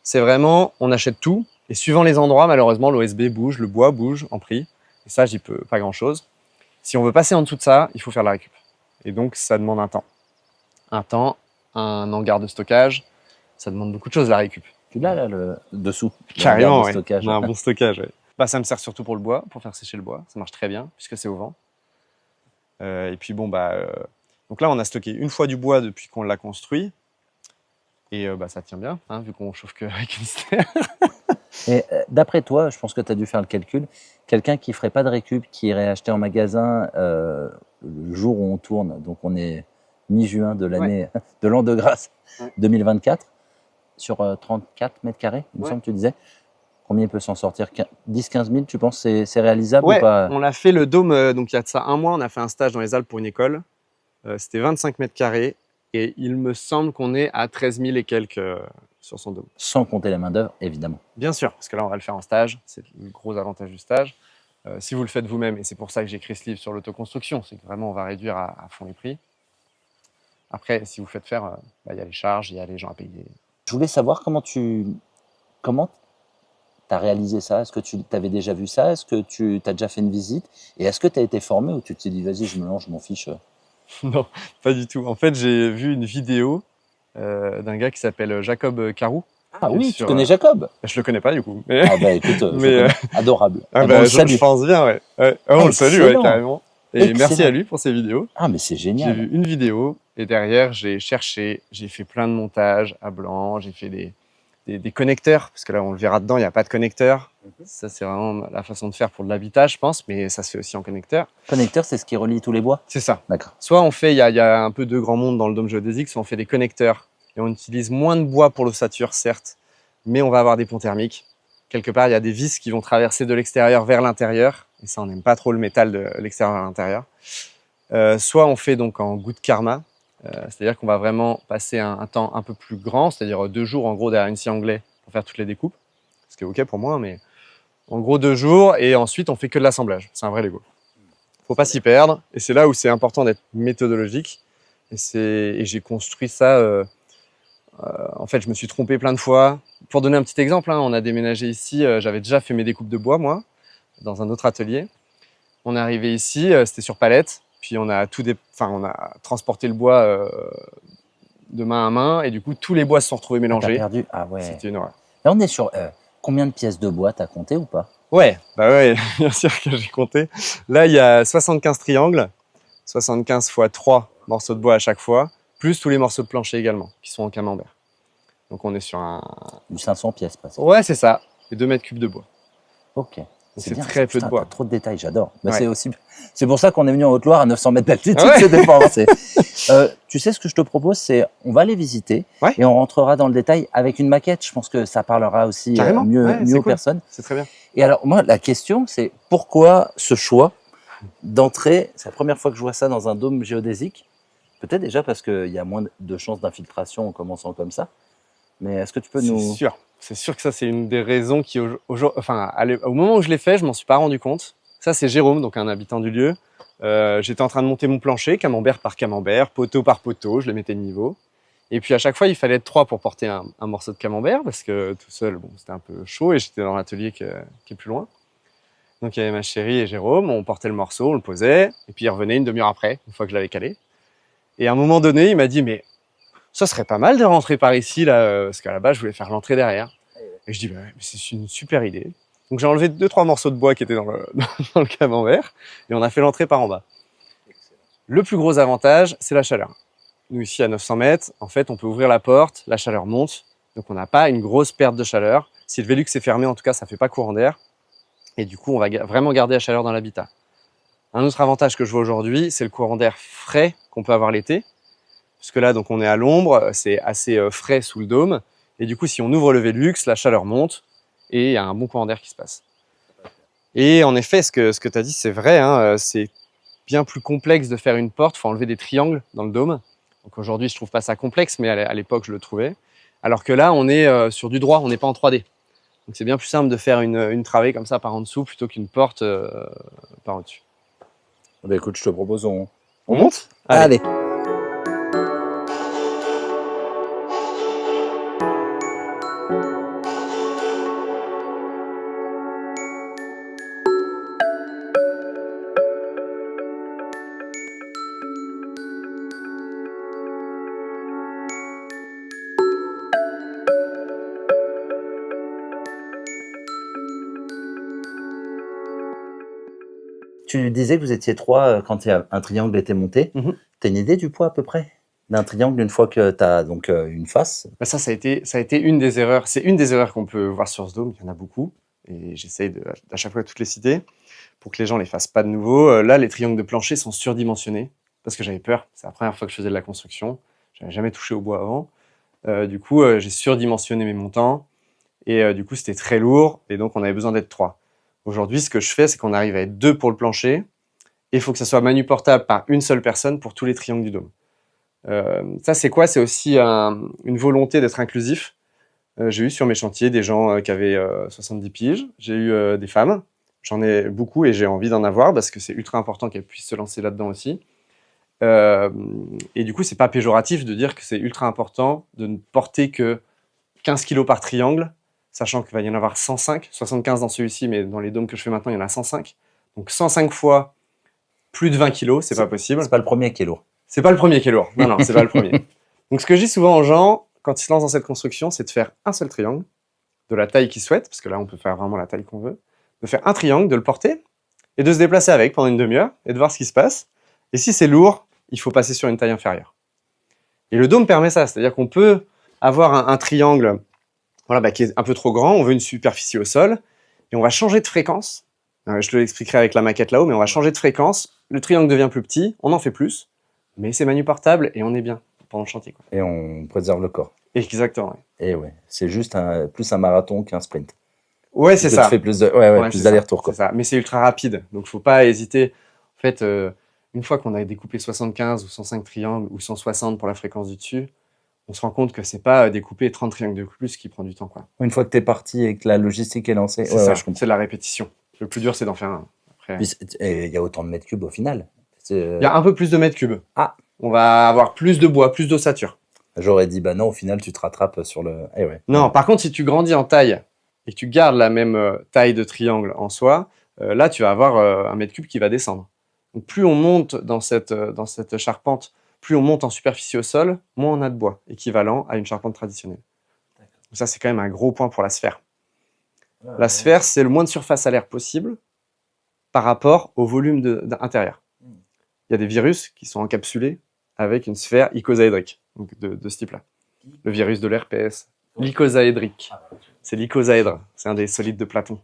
c'est vraiment, on achète tout. Et suivant les endroits, malheureusement, l'OSB bouge, le bois bouge en prix. Et ça, j'y peux pas grand-chose. Si on veut passer en dessous de ça, il faut faire la récup. Et donc, ça demande un temps. Un hangar de stockage, ça demande beaucoup de choses, la récup. Tu l'as là, le dessous? Carrément, ouais. Stockage. On a un bon stockage, ouais. Bah, ça me sert surtout pour le bois, pour faire sécher le bois. Ça marche très bien, puisque c'est au vent. Et puis bon, donc là, on a stocké une fois du bois depuis qu'on l'a construit. Et ça tient bien, hein, vu qu'on chauffe qu'avec une stère. Et d'après toi, je pense que tu as dû faire le calcul, quelqu'un qui ne ferait pas de récup, qui irait acheter en magasin le jour où on tourne, donc on est mi-juin de l'année, de l'an de grâce 2024, sur 34 mètres carrés, il me semble que tu disais. Combien il peut s'en sortir? 10-15 000, tu penses que c'est réalisable ou pas? On a fait le dôme, donc il y a de ça un mois, on a fait un stage dans les Alpes pour une école. C'était 25 mètres carrés et il me semble qu'on est à 13 000 et quelques sur son dôme. Sans compter la main-d'œuvre, évidemment. Bien sûr, parce que là, on va le faire en stage. C'est le gros avantage du stage. Si vous le faites vous-même, et c'est pour ça que j'ai écrit ce livre sur l'autoconstruction, c'est que vraiment, on va réduire à fond les prix. Après, si vous faites faire, il y a les charges, il y a les gens à payer. Je voulais savoir comment tu as réalisé ça. Est-ce que tu avais déjà vu ça? Est-ce que tu as déjà fait une visite? Et est-ce que tu as été formé ou tu t'es dit, vas-y, je me lance, je m'en fiche? Non, pas du tout. En fait, j'ai vu une vidéo d'un gars qui s'appelle Jacob Carou. Ah oui, tu connais Jacob? Je le connais pas du coup. Mais... Ah bah écoute, adorable. Je pense bien, ouais. On le salue, ouais, carrément. Et Excellent. merci à lui pour ses vidéos. Ah mais c'est génial. J'ai vu une vidéo et derrière, j'ai cherché, j'ai fait plein de montages à blanc, j'ai fait des connecteurs, parce que là, on le verra dedans, il n'y a pas de connecteur. Ça, c'est vraiment la façon de faire pour de l'habitat, je pense, mais ça se fait aussi en connecteur. Connecteur, c'est ce qui relie tous les bois? C'est ça. D'accord. Soit on fait, il y a un peu de grand monde dans le dôme géodésique, soit on fait des connecteurs et on utilise moins de bois pour l'ossature, certes, mais on va avoir des ponts thermiques. Quelque part, il y a des vis qui vont traverser de l'extérieur vers l'intérieur, et ça, on n'aime pas trop le métal de l'extérieur vers l'intérieur. Soit on fait donc en goutte karma, c'est-à-dire qu'on va vraiment passer un temps un peu plus grand, c'est-à-dire 2 jours en gros derrière une scie anglaise pour faire toutes les découpes, ce qui est ok pour moi, mais en gros 2 jours, et ensuite on fait que de l'assemblage. C'est un vrai Lego. Faut pas s'y perdre, et c'est là où c'est important d'être méthodologique. Et j'ai construit ça. En fait, je me suis trompé plein de fois. Pour donner un petit exemple, hein, on a déménagé ici. J'avais déjà fait mes découpes de bois, moi, dans un autre atelier. On est arrivé ici, c'était sur palette. Puis on a on a transporté le bois de main à main, et du coup tous les bois se sont retrouvés mélangés. T'as perdu? Ah ouais. C'était une horreur. Là, on est sur combien de pièces de bois? T'as compté ou pas? Ouais, bien sûr que j'ai compté. Là, il y a 75 triangles, 75 x 3 morceaux de bois à chaque fois, plus tous les morceaux de plancher également, qui sont en camembert. Donc on est sur Du 500 pièces presque. Ouais, c'est ça. Et 2 mètres cubes de bois. Ok. C'est bien, très peu de bois. T'as trop de détails, j'adore. Bah, Ouais. C'est pour ça qu'on est venu en Haute-Loire à 900 mètres d'altitude. Ouais. C'était pas avancé. Tu sais ce que je te propose, c'est on va les visiter et on rentrera dans le détail avec une maquette. Je pense que ça parlera aussi mieux aux personnes. C'est très bien. Et alors moi, la question, c'est pourquoi ce choix d'entrer? C'est la première fois que je vois ça dans un dôme géodésique. Peut-être déjà parce qu'il y a moins de chances d'infiltration en commençant comme ça. Mais est-ce que tu peux nous... C'est sûr. c'est sûr que ça, c'est une des raisons qui, au moment où je l'ai fait, je m'en suis pas rendu compte. Ça, c'est Jérôme, donc un habitant du lieu. J'étais en train de monter mon plancher, camembert par camembert, poteau par poteau, je les mettais de niveau. Et puis à chaque fois, il fallait être 3 pour porter un morceau de camembert, parce que tout seul, bon, c'était un peu chaud, et j'étais dans l'atelier qui est plus loin. Donc il y avait ma chérie et Jérôme, on portait le morceau, on le posait, et puis il revenait une demi-heure après, une fois que je l'avais calé. Et à un moment donné, il m'a dit, mais ça serait pas mal de rentrer par ici, là, parce qu'à la base, je voulais faire l'entrée derrière. Et je dis, bah, c'est une super idée. Donc j'ai enlevé 2-3 morceaux de bois qui étaient dans le camembert, et on a fait l'entrée par en bas. Le plus gros avantage, c'est la chaleur. Nous, ici, à 900 mètres, en fait, on peut ouvrir la porte, la chaleur monte, donc on n'a pas une grosse perte de chaleur. Si le Velux est fermé, en tout cas, ça ne fait pas courant d'air. Et du coup, on va vraiment garder la chaleur dans l'habitat. Un autre avantage que je vois aujourd'hui, c'est le courant d'air frais qu'on peut avoir l'été. Puisque là, donc, on est à l'ombre, c'est assez frais sous le dôme. Et du coup, si on ouvre le Velux, la chaleur monte et il y a un bon courant d'air qui se passe. Et en effet, ce que tu as dit, c'est vrai, hein, c'est bien plus complexe de faire une porte. Il faut enlever des triangles dans le dôme. Donc aujourd'hui, je ne trouve pas ça complexe, mais à l'époque, je le trouvais. Alors que là, on est sur du droit, on n'est pas en 3D. Donc c'est bien plus simple de faire une travée comme ça par en dessous plutôt qu'une porte par au-dessus. Bah, écoute, je te propose, on monte. Allez. Tu disais que vous étiez 3 quand un triangle était monté. Mhm. Tu as une idée du poids à peu près d'un triangle une fois que tu as donc une face? Bah ça a été une des erreurs. C'est une des erreurs qu'on peut voir sur ce dôme. Il y en a beaucoup. Et j'essaye à chaque fois de toutes les citer pour que les gens ne les fassent pas de nouveau. Là, les triangles de plancher sont surdimensionnés parce que j'avais peur. C'est la première fois que je faisais de la construction. Je n'avais jamais touché au bois avant. Du coup, j'ai surdimensionné mes montants. Et du coup, c'était très lourd. Et donc, on avait besoin d'être 3. Aujourd'hui, ce que je fais, c'est qu'on arrive à être 2 pour le plancher. Et il faut que ça soit manuportable par une seule personne pour tous les triangles du dôme. Ça, c'est quoi? C'est aussi une volonté d'être inclusif. J'ai eu sur mes chantiers des gens qui avaient 70 piges. J'ai eu des femmes. J'en ai beaucoup et j'ai envie d'en avoir parce que c'est ultra important qu'elles puissent se lancer là-dedans aussi. Et du coup, c'est pas péjoratif de dire que c'est ultra important de ne porter que 15 kg par triangle, sachant qu'il va y en avoir 105, 75 dans celui-ci, mais dans les dômes que je fais maintenant, il y en a 105. Donc 105 fois plus de 20 kg, c'est pas possible. C'est pas le premier qui est lourd. C'est pas le premier qui est lourd. Non, c'est pas le premier. Donc ce que je dis souvent aux gens, quand ils se lancent dans cette construction, c'est de faire un seul triangle, de la taille qu'ils souhaitent, parce que là, on peut faire vraiment la taille qu'on veut, de faire un triangle, de le porter, et de se déplacer avec pendant une demi-heure, et de voir ce qui se passe. Et si c'est lourd, il faut passer sur une taille inférieure. Et le dôme permet ça, c'est-à-dire qu'on peut avoir un triangle qui est un peu trop grand, on veut une superficie au sol, et on va changer de fréquence. Je te l'expliquerai avec la maquette là-haut, mais on va changer de fréquence, le triangle devient plus petit, on en fait plus, mais c'est manuportable et on est bien pendant le chantier, quoi. Et on préserve le corps. Exactement. Ouais. Et ouais, c'est juste plus un marathon qu'un sprint. Ouais, c'est ça. Tu fais plus plus d'allers-retours, quoi. C'est ça. Mais c'est ultra rapide, donc faut pas hésiter. En fait, une fois qu'on a découpé 75 ou 105 triangles ou 160 pour la fréquence du dessus, on se rend compte que c'est pas découper 30 triangles de plus qui prend du temps, quoi. Une fois que tu es parti et que la logistique est lancée, c'est ça. C'est de la répétition. Le plus dur, c'est d'en faire un. Il y a autant de mètres cubes au final. Il y a un peu plus de mètres cubes. Ah. On va avoir plus de bois, plus d'ossature. J'aurais dit, bah non, au final, tu te rattrapes sur le... Non, par contre, si tu grandis en taille et que tu gardes la même taille de triangle en soi, là, tu vas avoir un mètre cube qui va descendre. Donc, plus on monte dans cette charpente, plus on monte en superficie au sol, moins on a de bois, équivalent à une charpente traditionnelle. Donc ça, c'est quand même un gros point pour la sphère. La sphère, c'est le moins de surface à l'air possible par rapport au volume intérieur. Il y a des virus qui sont encapsulés avec une sphère icosaédrique, donc de ce type-là. Le virus de l'herpès, l'icosaédrique. C'est l'icosaèdre, c'est un des solides de Platon.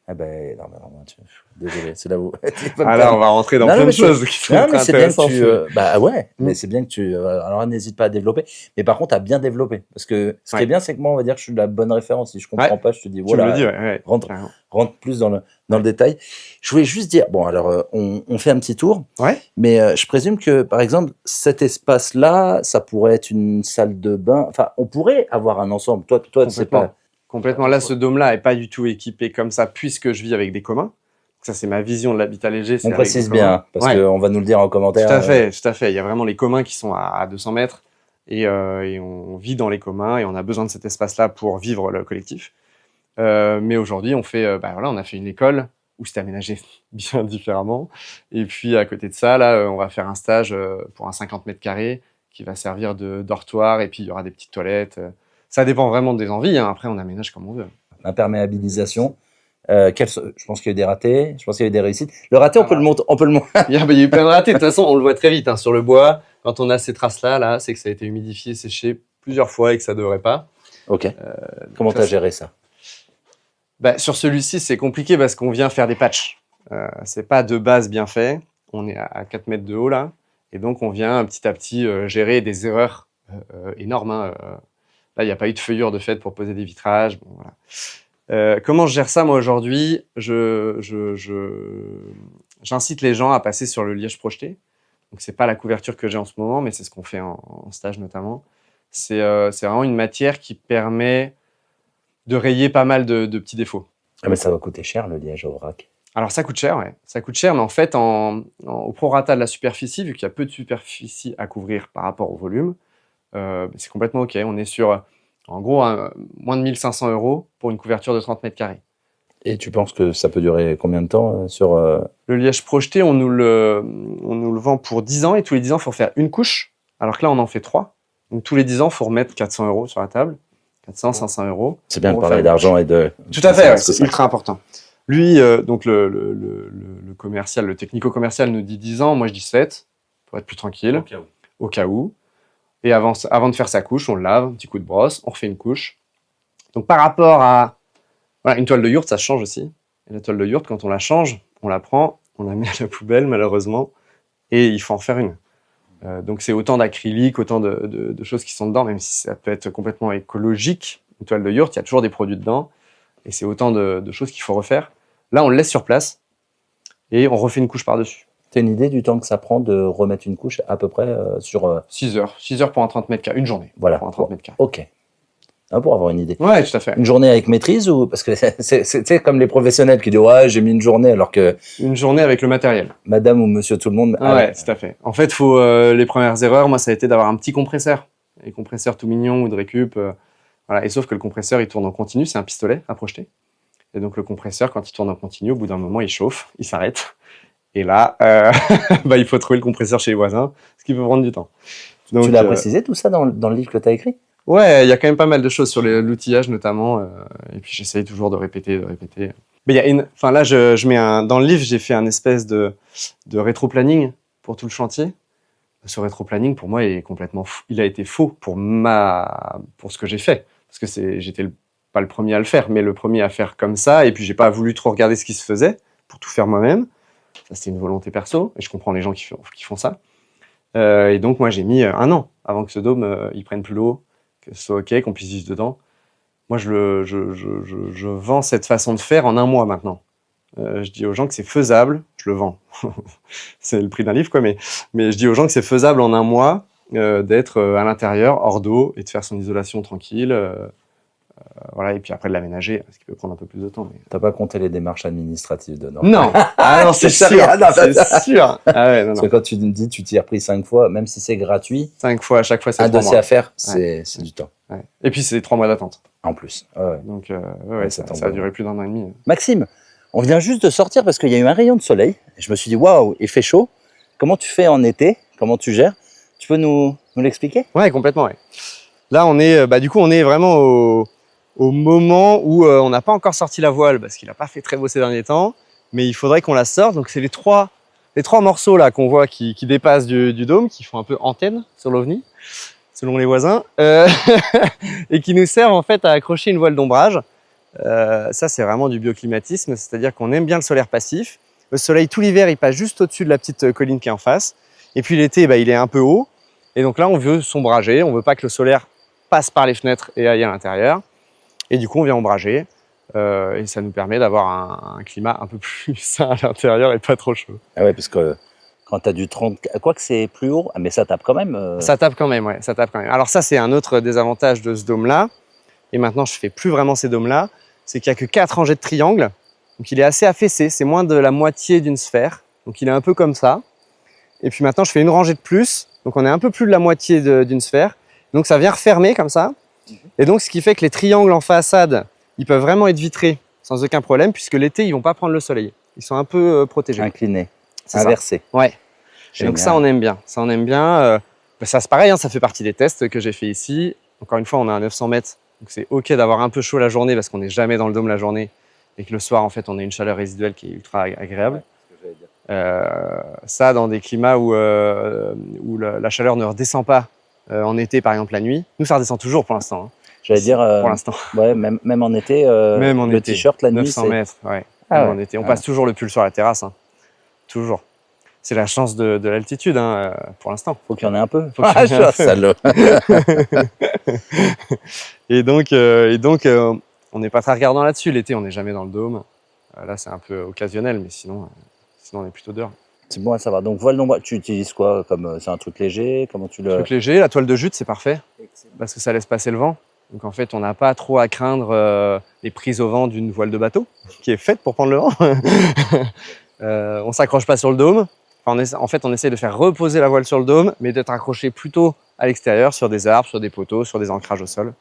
Ah ben, non, désolé, c'est là où... Alors, on va rentrer dans plein de choses qui sont très intéressantes. Bah ouais, mais c'est bien que tu... alors, n'hésite pas à développer. Mais par contre, à bien développer. Parce que ce qui est bien, c'est que moi, on va dire que je suis de la bonne référence. Si je comprends pas, je te dis, voilà, tu me le dis, rentre plus dans le détail. Je voulais juste dire, bon, alors, on fait un petit tour. Ouais. Mais je présume que, par exemple, cet espace-là, ça pourrait être une salle de bain. Enfin, on pourrait avoir un ensemble. Toi, tu sais pas... Complètement. Là, ce dôme-là n'est pas du tout équipé comme ça, puisque je vis avec des communs. Ça, c'est ma vision de l'habitat léger. On précise bien, parce qu'on va nous le dire en commentaire. Tout à fait, tout à fait. Il y a vraiment les communs qui sont à 200 mètres et on vit dans les communs et on a besoin de cet espace-là pour vivre le collectif. Mais aujourd'hui, on a fait une école où c'est aménagé bien différemment. Et puis, à côté de ça, là, on va faire un stage pour un 50 mètres carrés qui va servir de dortoir et puis il y aura des petites toilettes. Ça dépend vraiment des envies. Hein. Après, on aménage comme on veut. Imperméabilisation. Je pense qu'il y a eu des ratés, je pense qu'il y a eu des réussites. Le raté, on peut le montrer. Il y a eu plein de ratés. De toute façon, on le voit très vite sur le bois. Quand on a ces traces-là, c'est que ça a été humidifié, séché plusieurs fois et que ça ne devrait pas. Ok. Comment tu as géré ça? Sur celui-ci, c'est compliqué parce qu'on vient faire des patchs. C'est pas de base bien fait. On est à 4 mètres de haut là. Et donc, on vient petit à petit gérer des erreurs énormes. Hein. Là, il n'y a pas eu de feuillure de fait pour poser des vitrages. Bon, voilà. Comment je gère ça, moi, aujourd'hui? J'incite les gens à passer sur le liège projeté. Donc, c'est pas la couverture que j'ai en ce moment, mais c'est ce qu'on fait en stage notamment. C'est vraiment une matière qui permet de rayer pas mal de petits défauts. Ah, mais ça va coûter cher, le liège au vrac. Alors, ça coûte cher, ouais. Ça coûte cher, mais en fait, au prorata de la superficie, vu qu'il y a peu de superficie à couvrir par rapport au volume, c'est complètement OK. On est sur... En gros, moins de 1 500 € pour une couverture de 30 mètres carrés. Et tu penses que ça peut durer combien de temps sur Le liège projeté, on nous le vend pour 10 ans et tous les 10 ans, il faut faire une couche. Alors que là, on en fait 3. Donc tous les 10 ans, il faut remettre 400 € sur la table. 400, 500 €. C'est bien de parler d'argent et de... Tout à fait, ouais, c'est ultra important. Lui, donc le commercial, le technico-commercial nous dit 10 ans, moi je dis 7, pour être plus tranquille. Au cas où. Et avant de faire sa couche, on le lave, un petit coup de brosse, on refait une couche. Donc par rapport à une toile de yourte, ça change aussi. Et la toile de yourte, quand on la change, on la prend, on la met à la poubelle malheureusement, et il faut en faire une. Donc c'est autant d'acrylique, autant de choses qui sont dedans, même si ça peut être complètement écologique. Une toile de yourte, il y a toujours des produits dedans, et c'est autant de choses qu'il faut refaire. Là, on le laisse sur place, et on refait une couche par-dessus. Tu as une idée du temps que ça prend de remettre une couche à peu près sur... 6 heures. 6 heures pour un 30 mètres carrés. Une journée. Voilà. Pour un 30 mètres carrés. Ok. Pour avoir une idée. Ouais, tout à fait. Une journée avec maîtrise ou... Parce que c'est comme les professionnels qui disent « Ouais, j'ai mis une journée » alors que... Une journée avec le matériel. Madame ou monsieur tout le monde... Ouais, tout à fait. En fait, faut les premières erreurs, moi, ça a été d'avoir un petit compresseur. Les compresseurs tout mignons ou de récup. Voilà. Et sauf que le compresseur, il tourne en continu. C'est un pistolet à projeter. Et donc, le compresseur, quand il tourne en continu, au bout d'un moment, il chauffe, il s'arrête. Et là, il faut trouver le compresseur chez les voisins, ce qui peut prendre du temps. Donc, tu l'as précisé tout ça dans le livre que tu as écrit? Ouais, il y a quand même pas mal de choses sur l'outillage notamment. Et puis j'essaye toujours de répéter. Mais il y a là, je mets dans le livre, j'ai fait un espèce de rétro-planning pour tout le chantier. Ce rétro-planning, pour moi, il a été faux pour ce que j'ai fait. Parce que j'étais pas le premier à le faire, mais le premier à faire comme ça. Et puis j'ai pas voulu trop regarder ce qui se faisait pour tout faire moi-même. Ça, c'était une volonté perso, et je comprends les gens qui font ça. Et donc, moi, j'ai mis 1 an avant que ce dôme, il prenne plus l'eau, que ce soit OK, qu'on puisse vivre dedans. Moi, je vends cette façon de faire en 1 mois maintenant. Je dis aux gens que c'est faisable, je le vends. C'est le prix d'un livre, quoi, mais je dis aux gens que c'est faisable en 1 mois d'être à l'intérieur, hors d'eau, et de faire son isolation tranquille. Voilà, et puis après de l'aménager, ce qui peut prendre un peu plus de temps. Mais... T'as pas compté les démarches administratives dedans? Non, non, c'est sûr, c'est sûr. Ah ouais, non. Parce que quand tu me dis tu t'y es repris 5 fois, même si c'est gratuit, 5 fois, à chaque fois, c'est un 3 dossier mois. à faire, c'est du temps. Ouais. Et puis c'est 3 mois d'attente. En plus. Ouais. Donc ça a duré plus d'1 an et demi. Maxime, on vient juste de sortir parce qu'il y a eu un rayon de soleil. Je me suis dit waouh, il fait chaud. Comment tu fais en été? Comment tu gères? Tu peux nous l'expliquer? Ouais, complètement. Ouais. Là, on est, on est vraiment au moment où on n'a pas encore sorti la voile parce qu'il n'a pas fait très beau ces derniers temps, mais il faudrait qu'on la sorte. Donc c'est les trois morceaux là qu'on voit qui dépassent du dôme, qui font un peu antenne sur l'OVNI, selon les voisins, et qui nous servent en fait à accrocher une voile d'ombrage. Ça, c'est vraiment du bioclimatisme, c'est-à-dire qu'on aime bien le solaire passif. Le soleil, tout l'hiver, il passe juste au-dessus de la petite colline qui est en face. Et puis l'été, il est un peu haut. Et donc là, on veut s'ombrager. On veut pas que le solaire passe par les fenêtres et aille à l'intérieur. Et du coup, on vient ombrager. Et ça nous permet d'avoir un climat un peu plus sain à l'intérieur et pas trop chaud. Ah ouais, parce que quand tu as du 30... Quoique c'est plus haut, mais ça tape quand même. Ça tape quand même, ouais. Ça tape quand même. Alors ça, c'est un autre désavantage de ce dôme-là. et maintenant je fais plus vraiment ces dômes-là, c'est qu'il n'y a que 4 rangées de triangles. Donc il est assez affaissé, c'est moins de la moitié d'une sphère. Donc il est un peu comme ça. Et puis maintenant je fais une rangée de plus, donc on est un peu plus de la moitié d'une sphère. Donc ça vient refermer comme ça. Et donc ce qui fait que les triangles en façade, ils peuvent vraiment être vitrés sans aucun problème, puisque l'été ils vont pas prendre le soleil. Ils sont un peu protégés. Inclinés, C'est inversés. ça. Ouais. Et donc Génial. ça on aime bien. Ça on aime bien. Ça c'est pareil, hein, ça fait partie des tests que j'ai fait ici. Encore une fois, on est à 900 mètres, donc c'est ok d'avoir un peu chaud la journée parce qu'on n'est jamais dans le dôme la journée et que le soir en fait on a une chaleur résiduelle qui est ultra agréable. Ça dans des climats où la chaleur ne redescend pas en été par exemple la nuit. Nous ça redescend toujours pour l'instant. Hein. J'allais dire, pour l'instant. Ouais, même en été, Même en le été, t-shirt la nuit, 900 c'est... mètres, ouais. Ah Même ouais. en été. On passe toujours le pull sur la terrasse, hein. Toujours. C'est la chance de l'altitude, hein, pour l'instant. Faut qu'il y en ait un peu. Faut qu'il y en Ah, ait je suis un un peu. salaud. Et donc on n'est pas très regardant là-dessus. L'été, on n'est jamais dans le dôme. Là, c'est un peu occasionnel, mais sinon on est plutôt dehors. C'est bon à savoir. Donc, voile d'ombrage, tu utilises quoi comme, c'est un truc léger? Comment tu le... Truc léger, la toile de jute, c'est parfait parce que ça laisse passer le vent. Donc en fait, on n'a pas trop à craindre les prises au vent d'une voile de bateau qui est faite pour prendre le vent. On s'accroche pas sur le dôme. Enfin, en fait, on essaie de faire reposer la voile sur le dôme, mais d'être accroché plutôt à l'extérieur, sur des arbres, sur des poteaux, sur des ancrages au sol.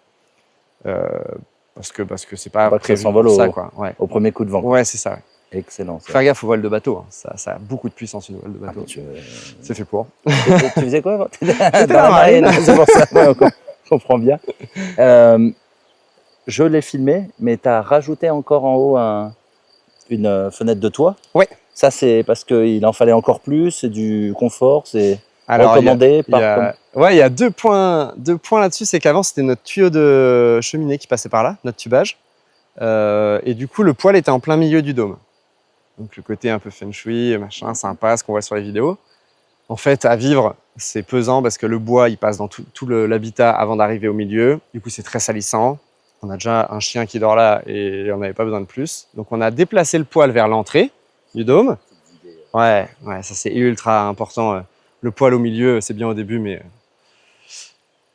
Parce que c'est pas Pas que ça prévu s'envole pour ça, quoi. Ouais, au premier coup de vent. ouais c'est ça. Ouais. Excellent. Faut faire gaffe aux voiles de bateau. Hein. Ça a beaucoup de puissance, une voile de bateau. C'est fait pour. Et tu faisais quoi avant? Dans dans la la marine. C'est pour ça, ouais, on comprend bien. Je l'ai filmé, mais tu as rajouté encore en haut une fenêtre de toit. Ouais. Ça, c'est parce qu'il en fallait encore plus, c'est du confort, c'est Alors, recommandé il y a deux points là-dessus. C'est qu'avant, c'était notre tuyau de cheminée qui passait par là, notre tubage. Et du coup, le poêle était en plein milieu du dôme. Donc, le côté un peu feng shui, machin, sympa, ce qu'on voit sur les vidéos. En fait, à vivre, c'est pesant parce que le bois, il passe dans tout l'habitat avant d'arriver au milieu. Du coup, c'est très salissant. On a déjà un chien qui dort là et on n'avait pas besoin de plus. Donc, on a déplacé le poêle vers l'entrée du dôme. Ouais, ça c'est ultra important. Le poêle au milieu, c'est bien au début, mais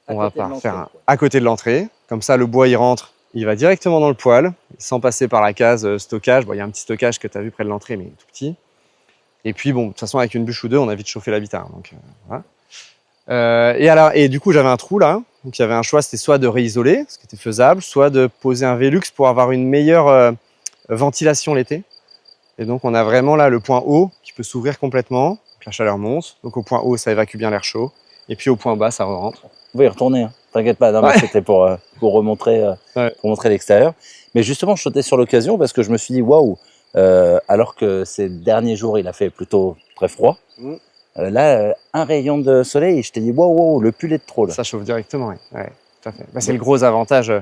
on va pas faire à côté de l'entrée. Comme ça, le bois, il rentre, il va directement dans le poêle, sans passer par la case stockage. Bon, il y a un petit stockage que tu as vu près de l'entrée, mais tout petit. Et puis, bon, de toute façon, avec une bûche ou deux, on a vite chauffé l'habitat. Donc, voilà. Et du coup, j'avais un trou là. Donc, il y avait un choix, c'était soit de réisoler, ce qui était faisable, soit de poser un Velux pour avoir une meilleure ventilation l'été. Et donc, on a vraiment là le point haut qui peut s'ouvrir complètement. Donc, la chaleur monte. Donc, au point haut, ça évacue bien l'air chaud. Et puis, au point bas, ça rentre. On va y retourner, hein. T'inquiète pas. Non, mais c'était pour remontrer, pour montrer l'extérieur. Mais justement, je sautais sur l'occasion parce que je me suis dit, waouh, alors que ces derniers jours, il a fait plutôt très froid. Là, un rayon de soleil, je t'ai dit, waouh, le pull est de trop. Là. Ça chauffe directement, oui. Ouais, tout à fait. C'est le gros avantage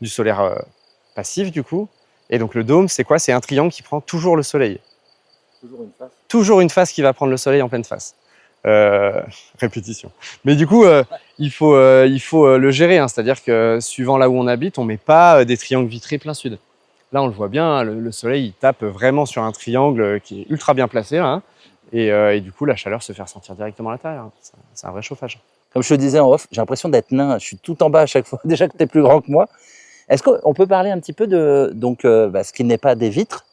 du solaire passif, du coup. Et donc, le dôme, c'est quoi? C'est un triangle qui prend toujours le soleil. Toujours une face. Toujours une face qui va prendre le soleil en pleine face. Répétition. Mais du coup, il faut le gérer. Hein. C'est-à-dire que suivant là où on habite, on ne met pas des triangles vitrés plein sud. Là, on le voit bien, le soleil il tape vraiment sur un triangle qui est ultra bien placé. Là, hein. Et du coup, la chaleur se fait ressentir directement à l'intérieur. Hein. C'est un vrai chauffage. Comme je te disais en off, j'ai l'impression d'être nain. Je suis tout en bas à chaque fois. Déjà que tu es plus grand que moi. Est-ce qu'on peut parler un petit peu de ce qui n'est pas des vitres?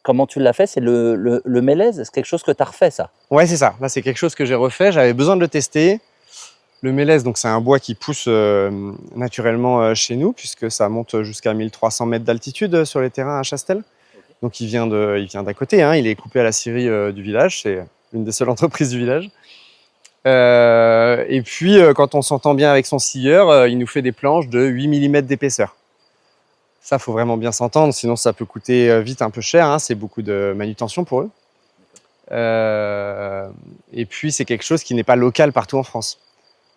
Comment tu l'as fait? C'est le mélèze? C'est quelque chose que tu as refait, ça? Ouais, c'est ça. Là, c'est quelque chose que j'ai refait. J'avais besoin de le tester. Le mélèze, donc c'est un bois qui pousse naturellement chez nous, puisque ça monte jusqu'à 1300 mètres d'altitude sur les terrains à Chastel. Donc il vient d'à côté. Hein. Il est coupé à la scierie du village. C'est l'une des seules entreprises du village. Et puis, quand on s'entend bien avec son scieur, il nous fait des planches de 8 mm d'épaisseur. Ça, faut vraiment bien s'entendre, sinon ça peut coûter vite un peu cher. Hein, c'est beaucoup de manutention pour eux. Et puis, c'est quelque chose qui n'est pas local partout en France.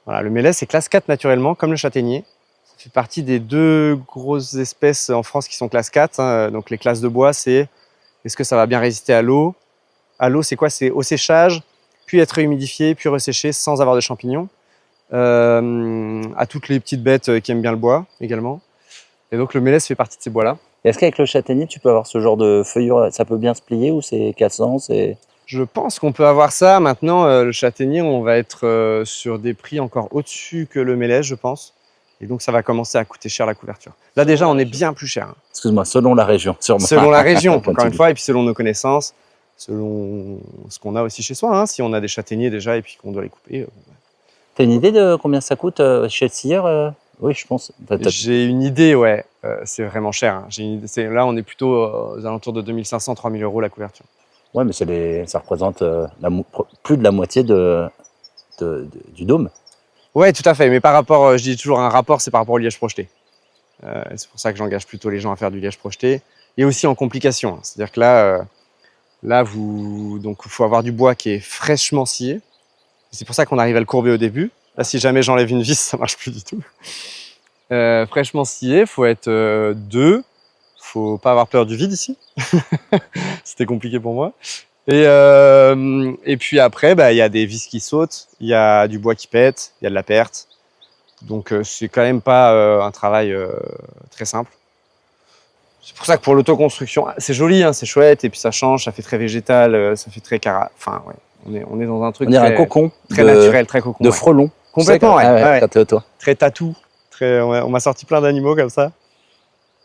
Voilà, le mélèze, c'est classe 4 naturellement, comme le châtaignier. Ça fait partie des 2 grosses espèces en France qui sont classe 4. Hein. Donc, les classes de bois, c'est est-ce que ça va bien résister à l'eau? À l'eau, c'est quoi? C'est au séchage, puis être humidifié, puis resséché sans avoir de champignons. À toutes les petites bêtes qui aiment bien le bois également. Et donc le mélèze fait partie de ces bois-là. Est-ce qu'avec le châtaignier, tu peux avoir ce genre de feuillure? Ça peut bien se plier ou c'est cassant? Je pense qu'on peut avoir ça. Maintenant, le châtaignier, on va être sur des prix encore au-dessus que le mélèze, je pense. Et donc, ça va commencer à coûter cher la couverture. Là, déjà, on est bien plus cher. Hein. Excuse-moi, selon la région, sûrement. Selon la région, encore une fois, et puis selon nos connaissances, selon ce qu'on a aussi chez soi. Hein. Si on a des châtaigniers déjà et puis qu'on doit les couper. T'as une idée de combien ça coûte chez le scieur Oui, je pense. J'ai une idée, ouais. C'est vraiment cher. Hein. Là, on est plutôt aux alentours de 2500, 3000 euros la couverture. Ouais, mais ça représente plus de la moitié du dôme. Ouais, tout à fait. Mais par rapport, je dis toujours un rapport, c'est par rapport au liège projeté. C'est pour ça que j'engage plutôt les gens à faire du liège projeté. Et aussi en complication. Hein. C'est-à-dire que là, donc, il faut avoir du bois qui est fraîchement scié. C'est pour ça qu'on arrive à le courber au début. Là, si jamais j'enlève une vis, ça marche plus du tout. Fraîchement scié, il faut être 2. Faut pas avoir peur du vide ici. C'était compliqué pour moi. Et puis après, il y a des vis qui sautent, il y a du bois qui pète, il y a de la perte. Donc c'est quand même pas un travail très simple. C'est pour ça que pour l'autoconstruction, c'est joli, hein, c'est chouette, et puis ça change, ça fait très végétal, ça fait très Enfin, ouais, on est dans un truc un cocon très naturel, très cocon. De frelon. Complètement, ouais. Quand t'es au toit. Très tatou. On m'a sorti plein d'animaux comme ça.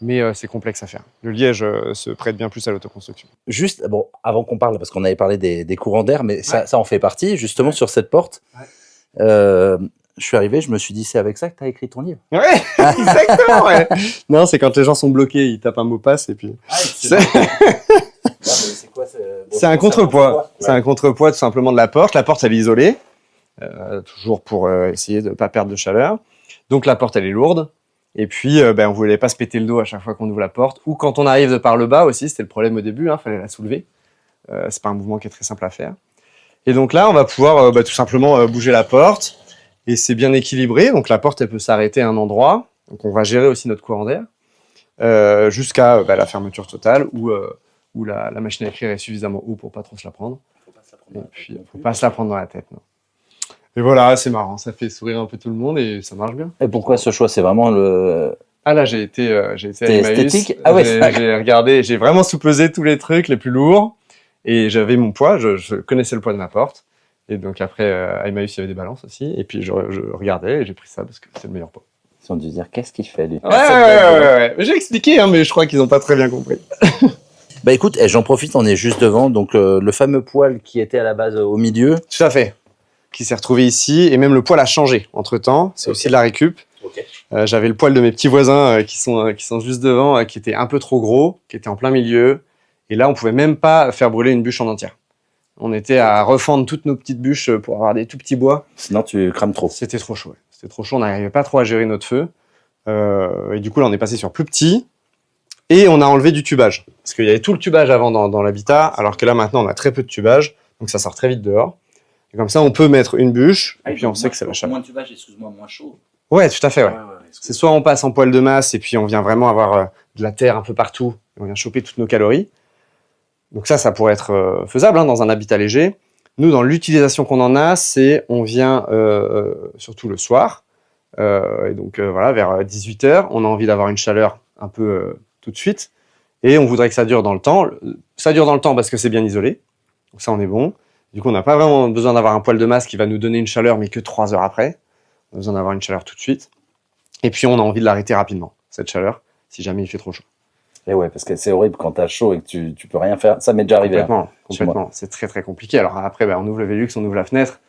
Mais c'est complexe à faire. Le liège se prête bien plus à l'autoconstruction. Juste, bon, avant qu'on parle, parce qu'on avait parlé des courants d'air, mais ça en fait partie, justement, sur cette porte. Ouais. Je suis arrivé, je me suis dit, c'est avec ça que tu as écrit ton livre. Ouais, exactement, ouais. Non, c'est quand les gens sont bloqués, ils tapent un mot passe et puis... c'est quoi, c'est un contrepoids. C'est un contrepoids tout simplement de la porte. La porte, elle est isolée, toujours pour essayer de ne pas perdre de chaleur. Donc la porte, elle est lourde. Et puis, on voulait pas se péter le dos à chaque fois qu'on ouvre la porte. Ou quand on arrive de par le bas aussi, c'était le problème au début, fallait la soulever. C'est pas un mouvement qui est très simple à faire. Et donc là, on va pouvoir tout simplement bouger la porte. Et c'est bien équilibré. Donc la porte, elle peut s'arrêter à un endroit. Donc on va gérer aussi notre courant d'air jusqu'à la fermeture totale où la machine à écrire est suffisamment haut pour pas trop se la prendre. Et puis, faut pas se la prendre dans la tête. Non. Et voilà, c'est marrant, ça fait sourire un peu tout le monde et ça marche bien. Et pourquoi ce choix? C'est vraiment le... Ah là, j'ai été à Emmaüs. Esthétique. Ah ouais, j'ai regardé, j'ai vraiment sous-pesé tous les trucs les plus lourds et j'avais mon poids, je connaissais le poids de ma porte. Et donc après, à Emmaüs, il y avait des balances aussi. Et puis je regardais et j'ai pris ça parce que c'est le meilleur poids. Ils ont dû dire, qu'est-ce qu'il fait lui? Ouais. J'ai expliqué, mais je crois qu'ils n'ont pas très bien compris. Bah écoute, j'en profite, on est juste devant. Donc le fameux poêle qui était à la base au milieu. Tout à fait. Qui s'est retrouvé ici, et même le poêle a changé entre-temps, c'est aussi de la récup. Okay. J'avais le poêle de mes petits voisins qui sont juste devant, qui était un peu trop gros, qui était en plein milieu, et là on pouvait même pas faire brûler une bûche en entière. On était à refendre toutes nos petites bûches pour avoir des tout petits bois. Sinon tu crames trop. C'était trop chaud, c'était trop chaud, on n'arrivait pas trop à gérer notre feu, et du coup là on est passé sur plus petit, et on a enlevé du tubage, parce qu'il y avait tout le tubage avant dans l'habitat, alors que là maintenant on a très peu de tubage, donc ça sort très vite dehors. Et comme ça, on peut mettre une bûche, et puis on sait que ça va chauffer. Moins de tubage, excuse-moi, moins chaud. Ouais, tout à fait, ouais. C'est soit on passe en poêle de masse, et puis on vient vraiment avoir de la terre un peu partout, et on vient choper toutes nos calories. Donc ça pourrait être faisable dans un habitat léger. Nous, dans l'utilisation qu'on en a, c'est on vient surtout le soir, et donc vers 18h, on a envie d'avoir une chaleur un peu tout de suite, et on voudrait que ça dure dans le temps. Ça dure dans le temps parce que c'est bien isolé, donc ça on est bon. Du coup, on n'a pas vraiment besoin d'avoir un poêle de masse qui va nous donner une chaleur, mais que 3 heures après. On a besoin d'avoir une chaleur tout de suite. Et puis, on a envie de l'arrêter rapidement, cette chaleur, si jamais il fait trop chaud. Et ouais, parce que c'est horrible quand t'as chaud et que tu peux rien faire. Ça m'est déjà arrivé. Complètement. C'est très, très compliqué. Alors après, on ouvre le Velux, on ouvre la fenêtre.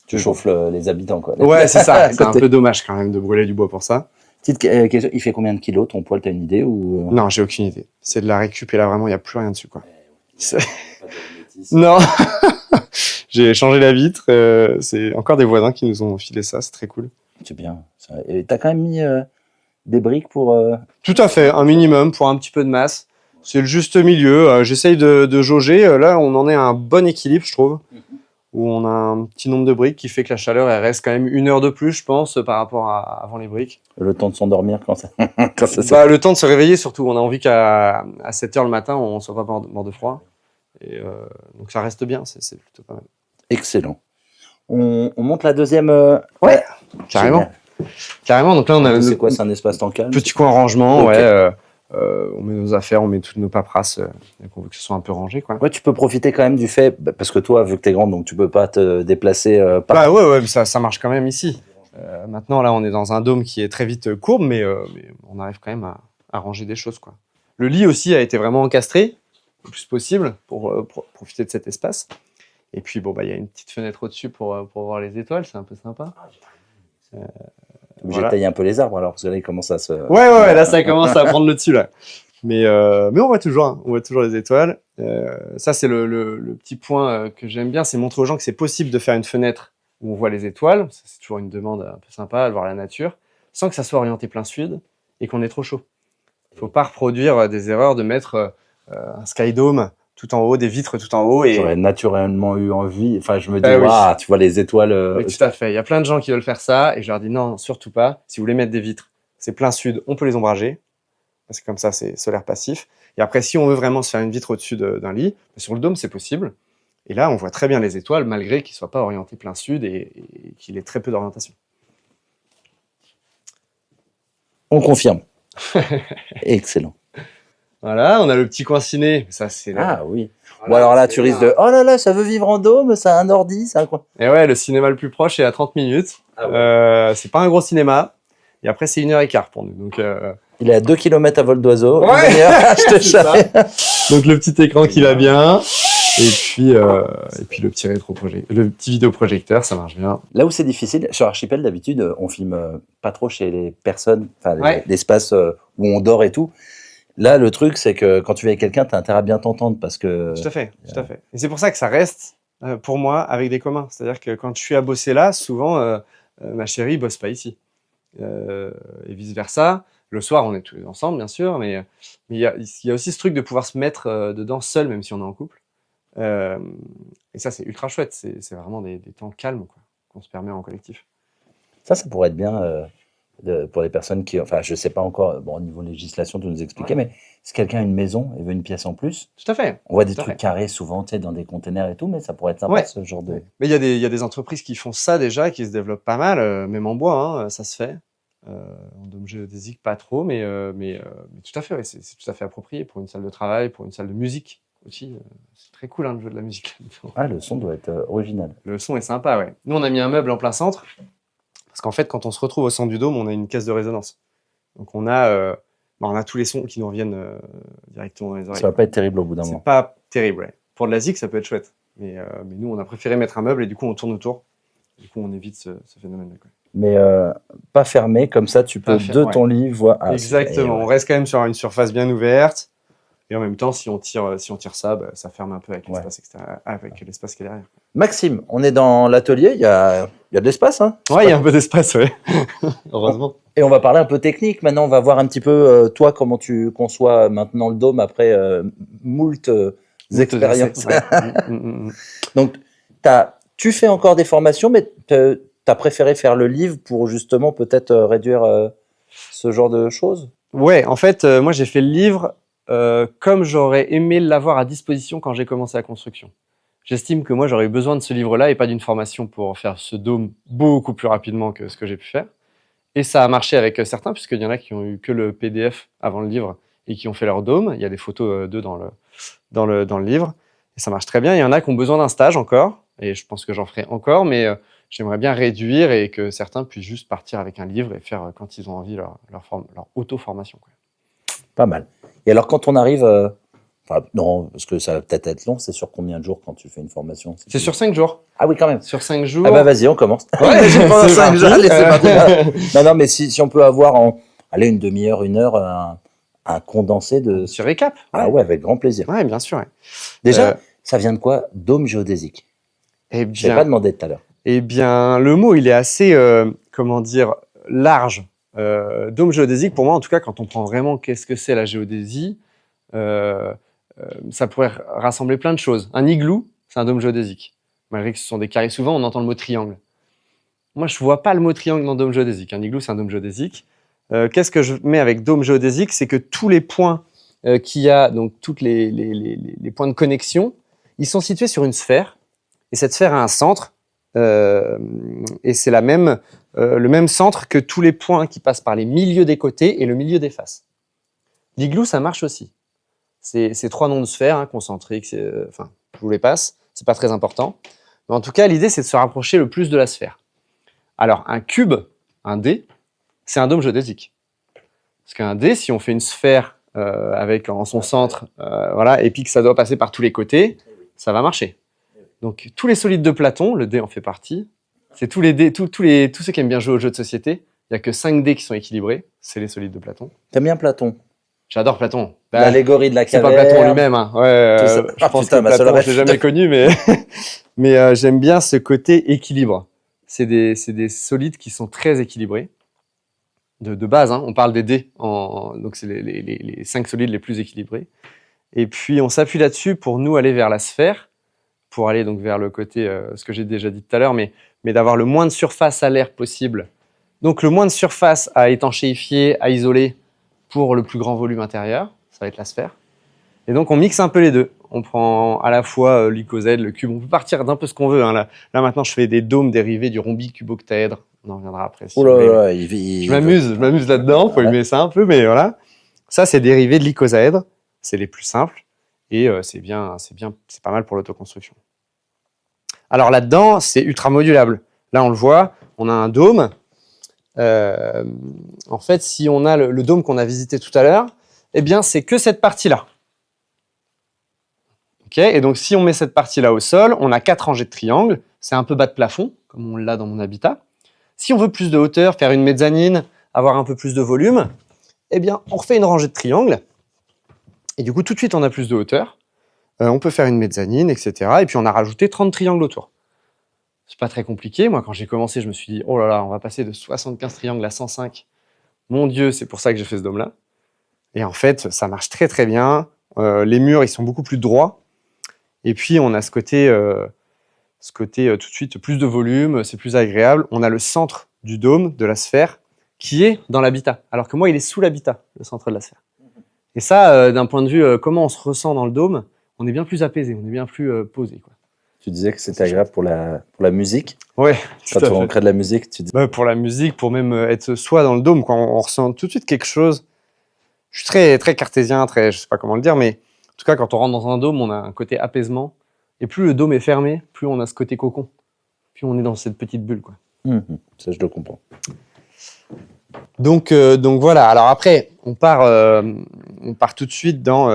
Tu chauffes les habitants, quoi. Ouais, c'est ça. C'est un peu dommage quand même de brûler du bois pour ça. Petite question, il fait combien de kilos ton poêle? T'as une idée ou... Non, j'ai aucune idée. C'est de la récup et là, vraiment, il n'y a plus rien dessus, quoi. Non. J'ai changé la vitre. C'est encore des voisins qui nous ont filé ça. C'est très cool. C'est bien. Et t'as quand même mis des briques pour... Tout à fait. Un minimum pour un petit peu de masse. C'est le juste milieu. J'essaye de jauger. Là, on en est à un bon équilibre, je trouve. Où on a un petit nombre de briques qui fait que la chaleur, elle reste quand même 1 heure de plus, je pense, par rapport à avant les briques. Le temps de s'endormir quand ça... Le temps de se réveiller, surtout. On a envie qu'à 7h le matin, on ne soit pas mort de froid. Et donc ça reste bien, c'est plutôt pas mal. Excellent. On monte la deuxième... Ouais, carrément. Carrément, donc là on a... C'est quoi, c'est un espace-temps calme? Petit coin rangement, okay. Ouais. On met nos affaires, on met toutes nos paperasses, on veut que ce soit un peu rangé, quoi. Ouais, tu peux profiter quand même du fait, parce que toi, vu que t'es grande, donc tu peux pas te déplacer ouais, ça marche quand même ici. Maintenant, là, on est dans un dôme qui est très vite courbe, mais on arrive quand même à ranger des choses, quoi. Le lit aussi a été vraiment encastré le plus possible pour profiter de cet espace. Et puis, bon, il y a une petite fenêtre au-dessus pour voir les étoiles, c'est un peu sympa. Obligé de tailler un peu les arbres alors, parce que là, il commence à se. Ouais, là, ça commence à prendre le dessus, là. Mais on voit toujours les étoiles. Ça, c'est le petit point que j'aime bien, c'est montrer aux gens que c'est possible de faire une fenêtre où on voit les étoiles. Ça, c'est toujours une demande un peu sympa, de voir la nature, sans que ça soit orienté plein sud et qu'on ait trop chaud. Il ne faut pas reproduire des erreurs de mettre un sky dome tout en haut, des vitres tout en haut. J'aurais naturellement eu envie. Enfin, je me dis, oui. waouh, tu vois les étoiles. Mais tout à fait. Il y a plein de gens qui veulent faire ça et je leur dis non, surtout pas. Si vous voulez mettre des vitres, c'est plein sud, on peut les ombrager. Parce que comme ça, c'est solaire passif. Et après, si on veut vraiment se faire une vitre au-dessus d'un lit, sur le dôme, c'est possible. Et là, on voit très bien les étoiles, malgré qu'ils ne soient pas orientés plein sud et qu'il ait très peu d'orientation. On confirme. Excellent. Voilà, on a le petit coin ciné. Ça, c'est Ah oui. Voilà, Ou alors là, tu risques de. Oh là là, ça veut vivre en dôme, ça a un ordi, ça a quoi. Et ouais, le cinéma le plus proche est à 30 minutes. Ah ouais. C'est pas un gros cinéma. Et après, c'est 1h15 pour nous. Donc, il est à 2 km à vol d'oiseau. Ouais. Je te savais. Donc le petit écran qui va bien. Et puis le petit le petit vidéoprojecteur, ça marche bien. Là où c'est difficile, sur Archipel, d'habitude, on filme pas trop chez les personnes, enfin l'espace où on dort et tout. Là, le truc, c'est que quand tu es avec quelqu'un, tu as intérêt à bien t'entendre parce que. Tout à fait. Et c'est pour ça que ça reste, pour moi, avec des communs. C'est-à-dire que quand je suis à bosser là, souvent, ma chérie bosse pas ici. Et vice-versa. Le soir, on est tous ensemble, bien sûr, mais il y a aussi ce truc de pouvoir se mettre dedans seul, même si on est en couple. Et ça, c'est ultra chouette. C'est vraiment des temps calmes, quoi, qu'on se permet en collectif. Ça pourrait être bien pour les personnes qui. Enfin, je sais pas encore, bon, au niveau législation, tu nous expliquais, mais si quelqu'un a une maison et veut une pièce en plus. Tout à fait. On voit des trucs carrés souvent, tu sais, dans des containers et tout, mais ça pourrait être sympa, ce genre de. Mais il y a des entreprises qui font ça déjà, qui se développent pas mal, même en bois, ça se fait. En dôme géodésique, pas trop, mais tout à fait, c'est tout à fait approprié pour une salle de travail, pour une salle de musique aussi. C'est très cool de jouer de la musique là-dedans. Ah, le son doit être original. Le son est sympa, ouais. Nous, on a mis un meuble en plein centre, parce qu'en fait, quand on se retrouve au centre du dôme, on a une caisse de résonance. Donc on a tous les sons qui nous reviennent directement dans les oreilles. Ça va pas être terrible au bout d'un moment. C'est pas terrible, ouais. Pour de la zik, ça peut être chouette. Mais nous, on a préféré mettre un meuble et du coup, on tourne autour. Du coup, on évite ce phénomène-là, quoi. Mais pas fermé, comme ça tu peux ton lit voir. Ah, exactement, on reste quand même sur une surface bien ouverte. Et en même temps, si on tire ça, ça ferme un peu avec l'espace extérieur, avec l'espace qui est derrière. Maxime, on est dans l'atelier, il y a de l'espace. Hein, ouais, il y a un peu d'espace, ouais. Heureusement. Et on va parler un peu technique. Maintenant, on va voir un petit peu, toi, comment tu conçois maintenant le dôme après moult expériences. Donc, tu fais encore des formations, mais tu as préféré faire le livre pour justement peut-être réduire ce genre de choses? Ouais, en fait, moi, j'ai fait le livre comme j'aurais aimé l'avoir à disposition quand j'ai commencé la construction. J'estime que moi, j'aurais eu besoin de ce livre-là et pas d'une formation pour faire ce dôme beaucoup plus rapidement que ce que j'ai pu faire. Et ça a marché avec certains, puisqu'il y en a qui ont eu que le PDF avant le livre et qui ont fait leur dôme. Il y a des photos d'eux dans le livre. Et ça marche très bien. Il y en a qui ont besoin d'un stage encore, et je pense que j'en ferai encore, mais j'aimerais bien réduire et que certains puissent juste partir avec un livre et faire, quand ils ont envie, leur auto-formation. Pas mal. Et alors, quand on arrive... non, parce que ça va peut-être être long, c'est sur combien de jours quand tu fais une formation? C'est sur 5 jours. Ah oui, quand même. Sur 5 jours. Ah bah vas-y, on commence. Ouais, j'ai pas 5 jours, allez, c'est parti. Non, mais si on peut avoir une demi-heure, 1 heure, un condensé de... Sur récap. Ah ouais, avec grand plaisir. Ouais, bien sûr. Ouais. Déjà, ça vient de quoi? Dôme géodésique. Eh bien, je n'ai pas demandé tout à l'heure. Eh bien, le mot, il est assez, large. Dôme géodésique, pour moi, en tout cas, quand on prend vraiment qu'est-ce que c'est la géodésie, ça pourrait rassembler plein de choses. Un igloo, c'est un dôme géodésique. Malgré que ce sont des carrés, souvent, on entend le mot triangle. Moi, je ne vois pas le mot triangle dans dôme géodésique. Un igloo, c'est un dôme géodésique. Qu'est-ce que je mets avec dôme géodésique? C'est que tous les points qu'il y a, donc tous les points de connexion, ils sont situés sur une sphère. Et cette sphère a un centre. Et c'est le même centre que tous les points qui passent par les milieux des côtés et le milieu des faces. L'igloo, ça marche aussi. C'est 3 noms de sphères, concentriques, je vous les passe, c'est pas très important. Mais en tout cas, l'idée, c'est de se rapprocher le plus de la sphère. Alors, un cube, un dé, c'est un dôme géodésique. Parce qu'un dé, si on fait une sphère avec en son centre, voilà, et puis que ça doit passer par tous les côtés, ça va marcher. Donc, tous les solides de Platon, le dé en fait partie, c'est tous les dés, tous ceux qui aiment bien jouer aux jeux de société, il n'y a que 5 dés qui sont équilibrés, c'est les solides de Platon. T'aimes bien Platon? J'adore Platon. L'allégorie de la C'est caverne. pas Platon lui-même. Hein. Ouais, je pense putain, que ma seule Platon, ref. je l'ai jamais connu, mais, mais j'aime bien ce côté équilibre. C'est des solides qui sont très équilibrés. De base, hein, on parle des dés, donc c'est les 5 solides les plus équilibrés. Et puis on s'appuie là-dessus pour nous aller vers la sphère, pour aller donc vers le côté, ce que j'ai déjà dit tout à l'heure, mais d'avoir le moins de surface à l'air possible. Donc le moins de surface à étanchéifier, à isoler pour le plus grand volume intérieur, ça va être la sphère. Et donc on mixe un peu les deux. On prend à la fois l'icosèdre, le cube, on peut partir d'un peu ce qu'on veut. Hein. Là maintenant je fais des dômes dérivés du rhombique cuboctaèdre. On en reviendra après. Si je m'amuse là-dedans, faut aimer ça un peu, mais voilà. Ça, c'est dérivé de l'icosaèdre, c'est les plus simples, et c'est pas mal pour l'autoconstruction. Alors là-dedans, c'est ultra modulable. Là, on le voit, on a un dôme. En fait, si on a le dôme qu'on a visité tout à l'heure, eh bien, c'est que cette partie-là. Okay, et donc, si on met cette partie-là au sol, on a 4 rangées de triangles. C'est un peu bas de plafond, comme on l'a dans mon habitat. Si on veut plus de hauteur, faire une mezzanine, avoir un peu plus de volume, eh bien, on refait une rangée de triangles. Et du coup, tout de suite, on a plus de hauteur. On peut faire une mezzanine, etc. Et puis, on a rajouté 30 triangles autour. C'est pas très compliqué. Moi, quand j'ai commencé, je me suis dit, oh là là, on va passer de 75 triangles à 105. Mon Dieu, c'est pour ça que j'ai fait ce dôme-là. Et en fait, ça marche très, très bien. Les murs, ils sont beaucoup plus droits. Et puis, on a ce côté tout de suite plus de volume, c'est plus agréable. On a le centre du dôme, de la sphère, qui est dans l'habitat. Alors que moi, il est sous l'habitat, le centre de la sphère. Et ça, d'un point de vue comment on se ressent dans le dôme, on est bien plus apaisé, on est bien plus posé, quoi. Tu disais que c'était agréable pour la musique. Ouais. Quand on crée de la musique, tu dis. Pour la musique, pour même être soi dans le dôme, quoi, on ressent tout de suite quelque chose. Je suis très, très cartésien, je sais pas comment le dire, mais en tout cas, quand on rentre dans un dôme, on a un côté apaisement. Et plus le dôme est fermé, plus on a ce côté cocon. Plus on est dans cette petite bulle, quoi. Ça, je le comprends. Donc voilà. Alors après, on part tout de suite dans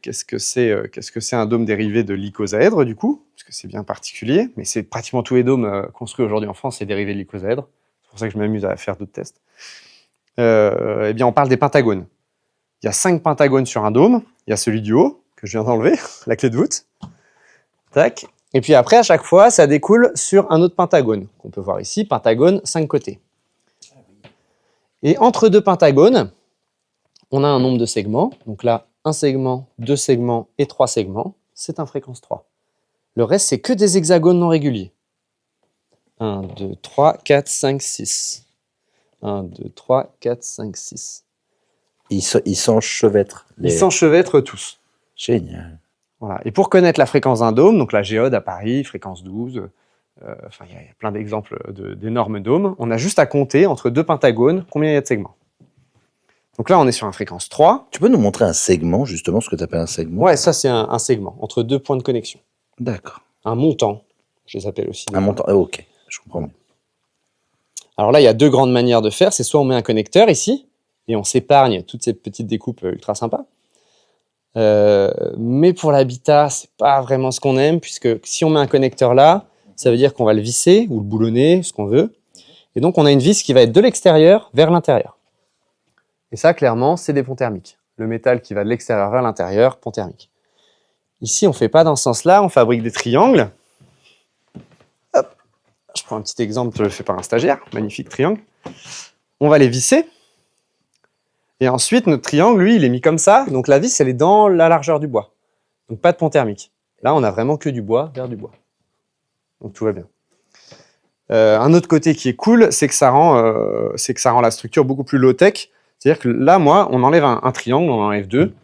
qu'est-ce que c'est un dôme dérivé de l'icosaèdre, du coup, parce que c'est bien particulier. Mais c'est pratiquement tous les dômes construits aujourd'hui en France, c'est dérivé de l'icosaèdre. C'est pour ça que je m'amuse à faire d'autres tests. Eh bien, on parle des pentagones. Il y a 5 pentagones sur un dôme. Il y a celui du haut, que je viens d'enlever, la clé de voûte. Tac. Et puis après, à chaque fois, ça découle sur un autre pentagone, qu'on peut voir ici, pentagone 5 côtés. Et entre 2 pentagones, on a un nombre de segments. Donc là, 1 segment, 2 segments et 3 segments. C'est un fréquence 3. Le reste, c'est que des hexagones non réguliers. 1, 2, 3, 4, 5, 6. 1, 2, 3, 4, 5, 6. Ils s'enchevêtrent. Ils s'enchevêtrent tous. Génial. Voilà. Et pour connaître la fréquence d'un dôme, donc la géode à Paris, fréquence 12, il y a plein d'exemples d'énormes dômes, on a juste à compter entre 2 pentagones combien il y a de segments. Donc là, on est sur une fréquence 3. Tu peux nous montrer un segment, justement, ce que tu appelles un segment? Ouais, ça c'est un segment, entre 2 points de connexion. D'accord. Un montant, je les appelle aussi. Un montant, ok, je comprends mieux. Alors là, il y a 2 grandes manières de faire. C'est soit on met un connecteur ici, et on s'épargne toutes ces petites découpes ultra sympas. Mais pour l'habitat, c'est pas vraiment ce qu'on aime, puisque si on met un connecteur là, ça veut dire qu'on va le visser ou le boulonner, ce qu'on veut. Et donc, on a une vis qui va être de l'extérieur vers l'intérieur. Et ça, clairement, c'est des ponts thermiques. Le métal qui va de l'extérieur vers l'intérieur, pont thermique. Ici, on ne fait pas dans ce sens-là, on fabrique des triangles. Hop. Je prends un petit exemple fait par un stagiaire, magnifique triangle. On va les visser. Et ensuite, notre triangle, lui, il est mis comme ça. Donc la vis, elle est dans la largeur du bois. Donc pas de pont thermique. Là, on a vraiment que du bois vers du bois. Donc tout va bien. Un autre côté qui est cool, c'est que ça rend la structure beaucoup plus low-tech. C'est-à-dire que là, moi, on enlève un triangle, on en enlève 2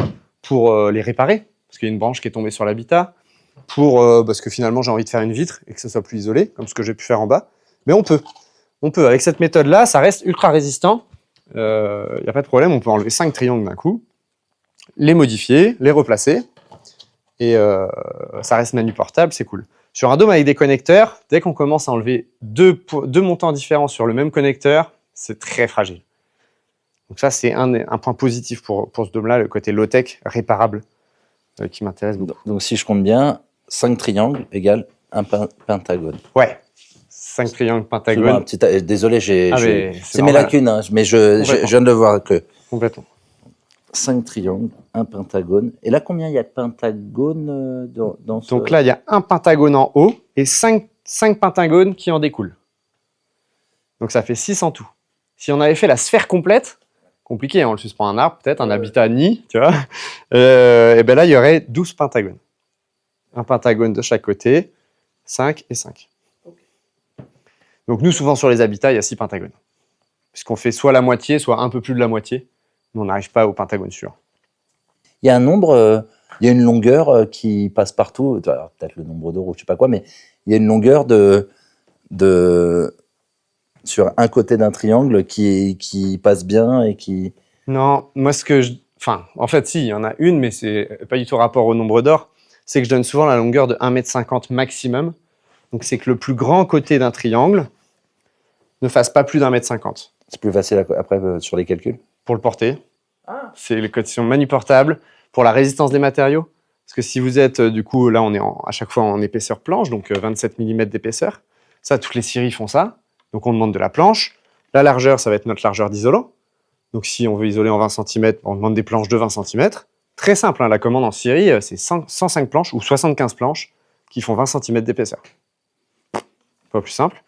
pour les réparer. Parce qu'il y a une branche qui est tombée sur l'habitat. Parce que finalement, j'ai envie de faire une vitre et que ça soit plus isolé, comme ce que j'ai pu faire en bas. Mais on peut. Avec cette méthode-là, ça reste ultra résistant. Il n'y a pas de problème, on peut enlever 5 triangles d'un coup, les modifier, les replacer, et ça reste manu portable, c'est cool. Sur un dôme avec des connecteurs, dès qu'on commence à enlever deux montants différents sur le même connecteur, c'est très fragile. Donc ça, c'est un point positif pour ce dôme-là, le côté low-tech, réparable, qui m'intéresse beaucoup. Donc, si je compte bien, 5 triangles égale un pentagone. Ouais, 5 triangles pentagones. Désolé, mais c'est mes lacunes, hein, mais je viens de le voir que. Complètement. 5 triangles, un pentagone. Et là, combien il y a de pentagones dans ce... Donc là, il y a un pentagone en haut et 5 pentagones qui en découlent. Donc ça fait 6 en tout. Si on avait fait la sphère complète, compliqué, hein, on le suspend à un arbre, peut-être, un habitat nid, tu vois, et bien là, il y aurait 12 pentagones. Un pentagone de chaque côté, 5 et 5. Donc nous, souvent sur les habitats, il y a 6 pentagones. Puisqu'on fait soit la moitié, soit un peu plus de la moitié, mais on n'arrive pas au pentagone sûr. Il y a un nombre, il y a une longueur qui passe partout, alors, peut-être le nombre d'euros, je sais pas quoi, mais il y a une longueur sur un côté d'un triangle qui passe bien et qui... Non, moi en fait si, il y en a une, mais c'est pas du tout rapport au nombre d'or, c'est que je donne souvent la longueur de 1,50 m maximum. Donc c'est que le plus grand côté d'un triangle ne fasse pas plus d'1,50 m. C'est plus facile après sur les calculs. Pour le porter. C'est les conditions maniportables. Pour la résistance des matériaux. Parce que si vous êtes, du coup, là on est à chaque fois en épaisseur planche, donc 27 mm d'épaisseur. Ça, toutes les scieries font ça. Donc on demande de la planche. La largeur, ça va être notre largeur d'isolant. Donc si on veut isoler en 20 cm, on demande des planches de 20 cm. Très simple, hein, la commande en scierie, c'est 105 planches ou 75 planches qui font 20 cm d'épaisseur. Pas plus simple.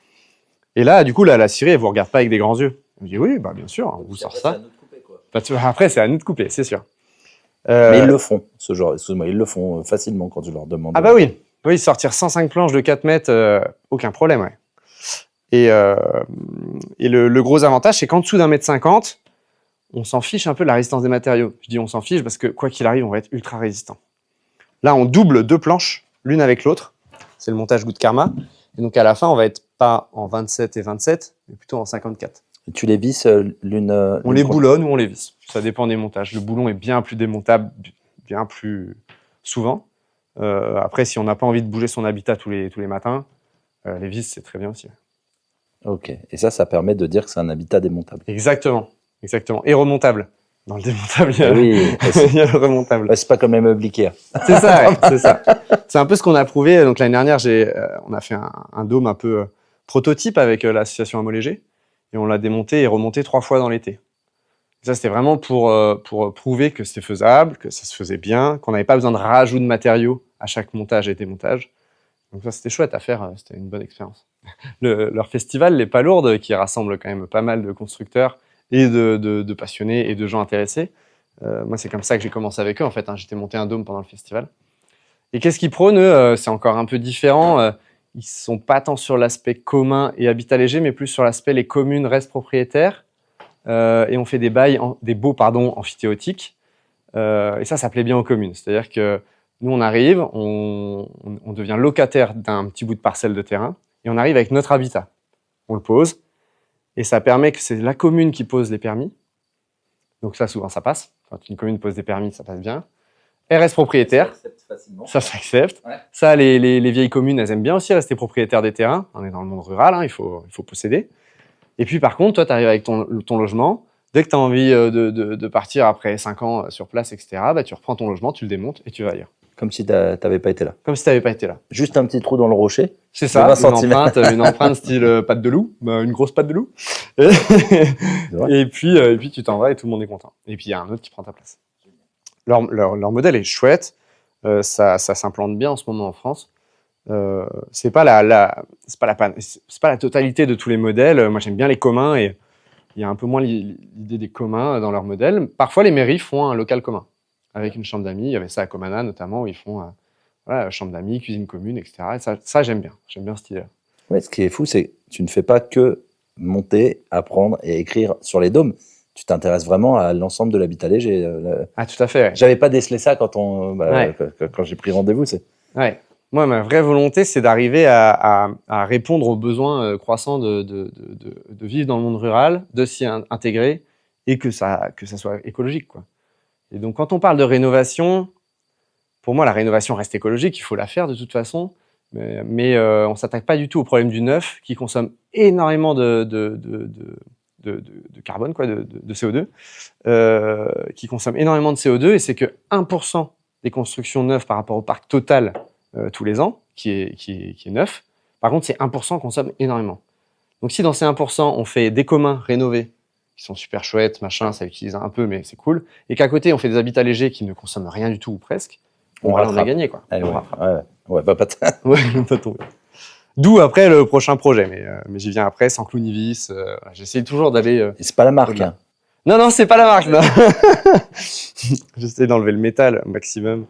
Et là, du coup, la scierie, elle vous regarde pas avec des grands yeux. Elle vous dit oui, bah, bien sûr, on vous sort ça. Après, c'est à nous de couper, c'est sûr. Mais ils le font, ce genre, excuse-moi, ils le font facilement quand tu leur demandes. Ah bah oui, sortir 105 planches de 4 mètres, aucun problème, ouais. Et le gros avantage, c'est qu'en dessous d'1,50 m, on s'en fiche un peu de la résistance des matériaux. Je dis on s'en fiche parce que quoi qu'il arrive, on va être ultra résistant. Là, on double 2 planches, l'une avec l'autre. C'est le montage Good Karma. Et donc à la fin, on va être pas en 27 et 27, mais plutôt en 54. Et tu les visses l'une... On les boulonne ou on les visse. Ça dépend des montages. Le boulon est bien plus démontable, bien plus souvent. Après, si on n'a pas envie de bouger son habitat tous les matins, les vis, c'est très bien aussi. Ok. Et ça permet de dire que c'est un habitat démontable. Exactement. Et remontable. Dans le démontable, il y a le remontable. C'est pas comme les meubles Ikea. C'est ça, ouais, c'est ça. C'est un peu ce qu'on a prouvé. Donc l'année dernière, on a fait un dôme un peu prototype avec l'association Amolégé. Et on l'a démonté et remonté 3 fois dans l'été. Ça, c'était vraiment pour prouver que c'était faisable, que ça se faisait bien, qu'on n'avait pas besoin de rajout de matériaux à chaque montage et démontage. Donc ça, c'était chouette à faire. C'était une bonne expérience. Leur festival, Les Palourdes, qui rassemble quand même pas mal de constructeurs et de passionnés et de gens intéressés. Moi, c'est comme ça que j'ai commencé avec eux, en fait. J'étais monté un dôme pendant le festival. Et qu'est-ce qu'ils prônent, eux? C'est encore un peu différent. Ils ne sont pas tant sur l'aspect commun et habitat léger, mais plus sur l'aspect les communes restent propriétaires. Et on fait des baux amphithéotiques. Et ça plaît bien aux communes. C'est-à-dire que nous, on arrive, on devient locataire d'un petit bout de parcelle de terrain, et on arrive avec notre habitat. On le pose, et ça permet que c'est la commune qui pose les permis. Donc ça, souvent, ça passe. Quand une commune pose des permis, ça passe bien. Elle reste propriétaire. Ça s'accepte. Ouais. Ça, les vieilles communes, elles aiment bien aussi rester propriétaires des terrains. On est dans le monde rural, il faut posséder. Et puis, par contre, toi, tu arrives avec ton logement. Dès que tu as envie de partir après 5 ans sur place, etc., tu reprends ton logement, tu le démontes et tu vas ailleurs. Comme si tu n'avais pas été là. Comme si tu n'avais pas été là. Juste un petit trou dans le rocher. C'est ça, une empreinte style patte de loup, une grosse patte de loup. Et puis tu t'en vas et tout le monde est content. Et puis il y a un autre qui prend ta place. Leur modèle est chouette, ça s'implante bien en ce moment en France. C'est pas la totalité de tous les modèles. Moi j'aime bien les communs et il y a un peu moins l'idée des communs dans leur modèle. Parfois les mairies font un local commun avec une chambre d'amis. Il y avait ça à Comana notamment où ils font chambre d'amis, cuisine commune, etc. Et ça j'aime bien cette idée-là. Ouais, ce qui est fou, c'est que tu ne fais pas que monter, apprendre et écrire sur les dômes. Tu t'intéresses vraiment à l'ensemble de l'habitat léger. Tout à fait. Ouais. J'avais pas décelé ça quand j'ai pris rendez-vous. Ouais. Moi, ma vraie volonté, c'est d'arriver à répondre aux besoins croissants de vivre dans le monde rural, de s'y intégrer et que ça soit écologique, quoi. Et donc, quand on parle de rénovation, pour moi, la rénovation reste écologique, il faut la faire de toute façon, on ne s'attaque pas du tout au problème du neuf qui consomme énormément de carbone, quoi, de CO2, qui consomme énormément de CO2, et c'est que 1% des constructions neuves par rapport au parc total tous les ans, qui est neuf, par contre, ces 1% consomment énormément. Donc si dans ces 1%, on fait des communs rénovés, qui sont super chouettes, machin, ça utilise un peu, mais c'est cool, et qu'à côté, on fait des habitats légers qui ne consomment rien du tout ou presque, on a gagné, quoi. Ouais, va pas ouais, pas tomber. D'où après le prochain projet, mais j'y viens après, sans clou ni vis. J'essaie toujours d'aller. Et c'est pas la marque. Hein. Non, c'est pas la marque. Non. J'essaie d'enlever le métal au maximum.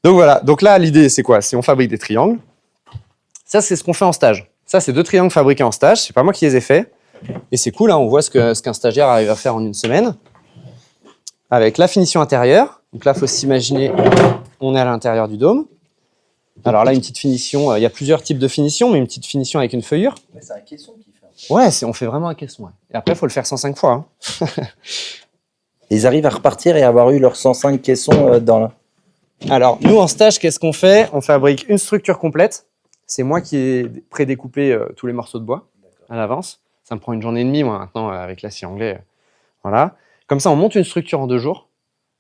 Donc voilà. Donc là, l'idée, c'est quoi? C'est on fabrique des triangles. Ça, c'est ce qu'on fait en stage. Ça, c'est 2 triangles fabriqués en stage. C'est pas moi qui les ai faits. Et c'est cool, hein, on voit ce qu'un stagiaire arrive à faire en une semaine. Avec la finition intérieure. Donc là, il faut s'imaginer, on est à l'intérieur du dôme. Alors là, une petite finition, il y a plusieurs types de finition, mais une petite finition avec une feuillure. Mais c'est un caisson qui fait. Ouais, on fait vraiment un caisson. Ouais. Et après, il faut le faire 105 fois. Hein. Et ils arrivent à repartir et avoir eu leurs 105 caissons dans la... Alors, nous, en stage, qu'est-ce qu'on fait? On fabrique une structure complète. C'est moi qui ai prédécoupé tous les morceaux de bois à l'avance. Ça me prend une journée et demie, moi, maintenant, avec l'acier anglais. Voilà. Comme ça, on monte une structure en 2 jours.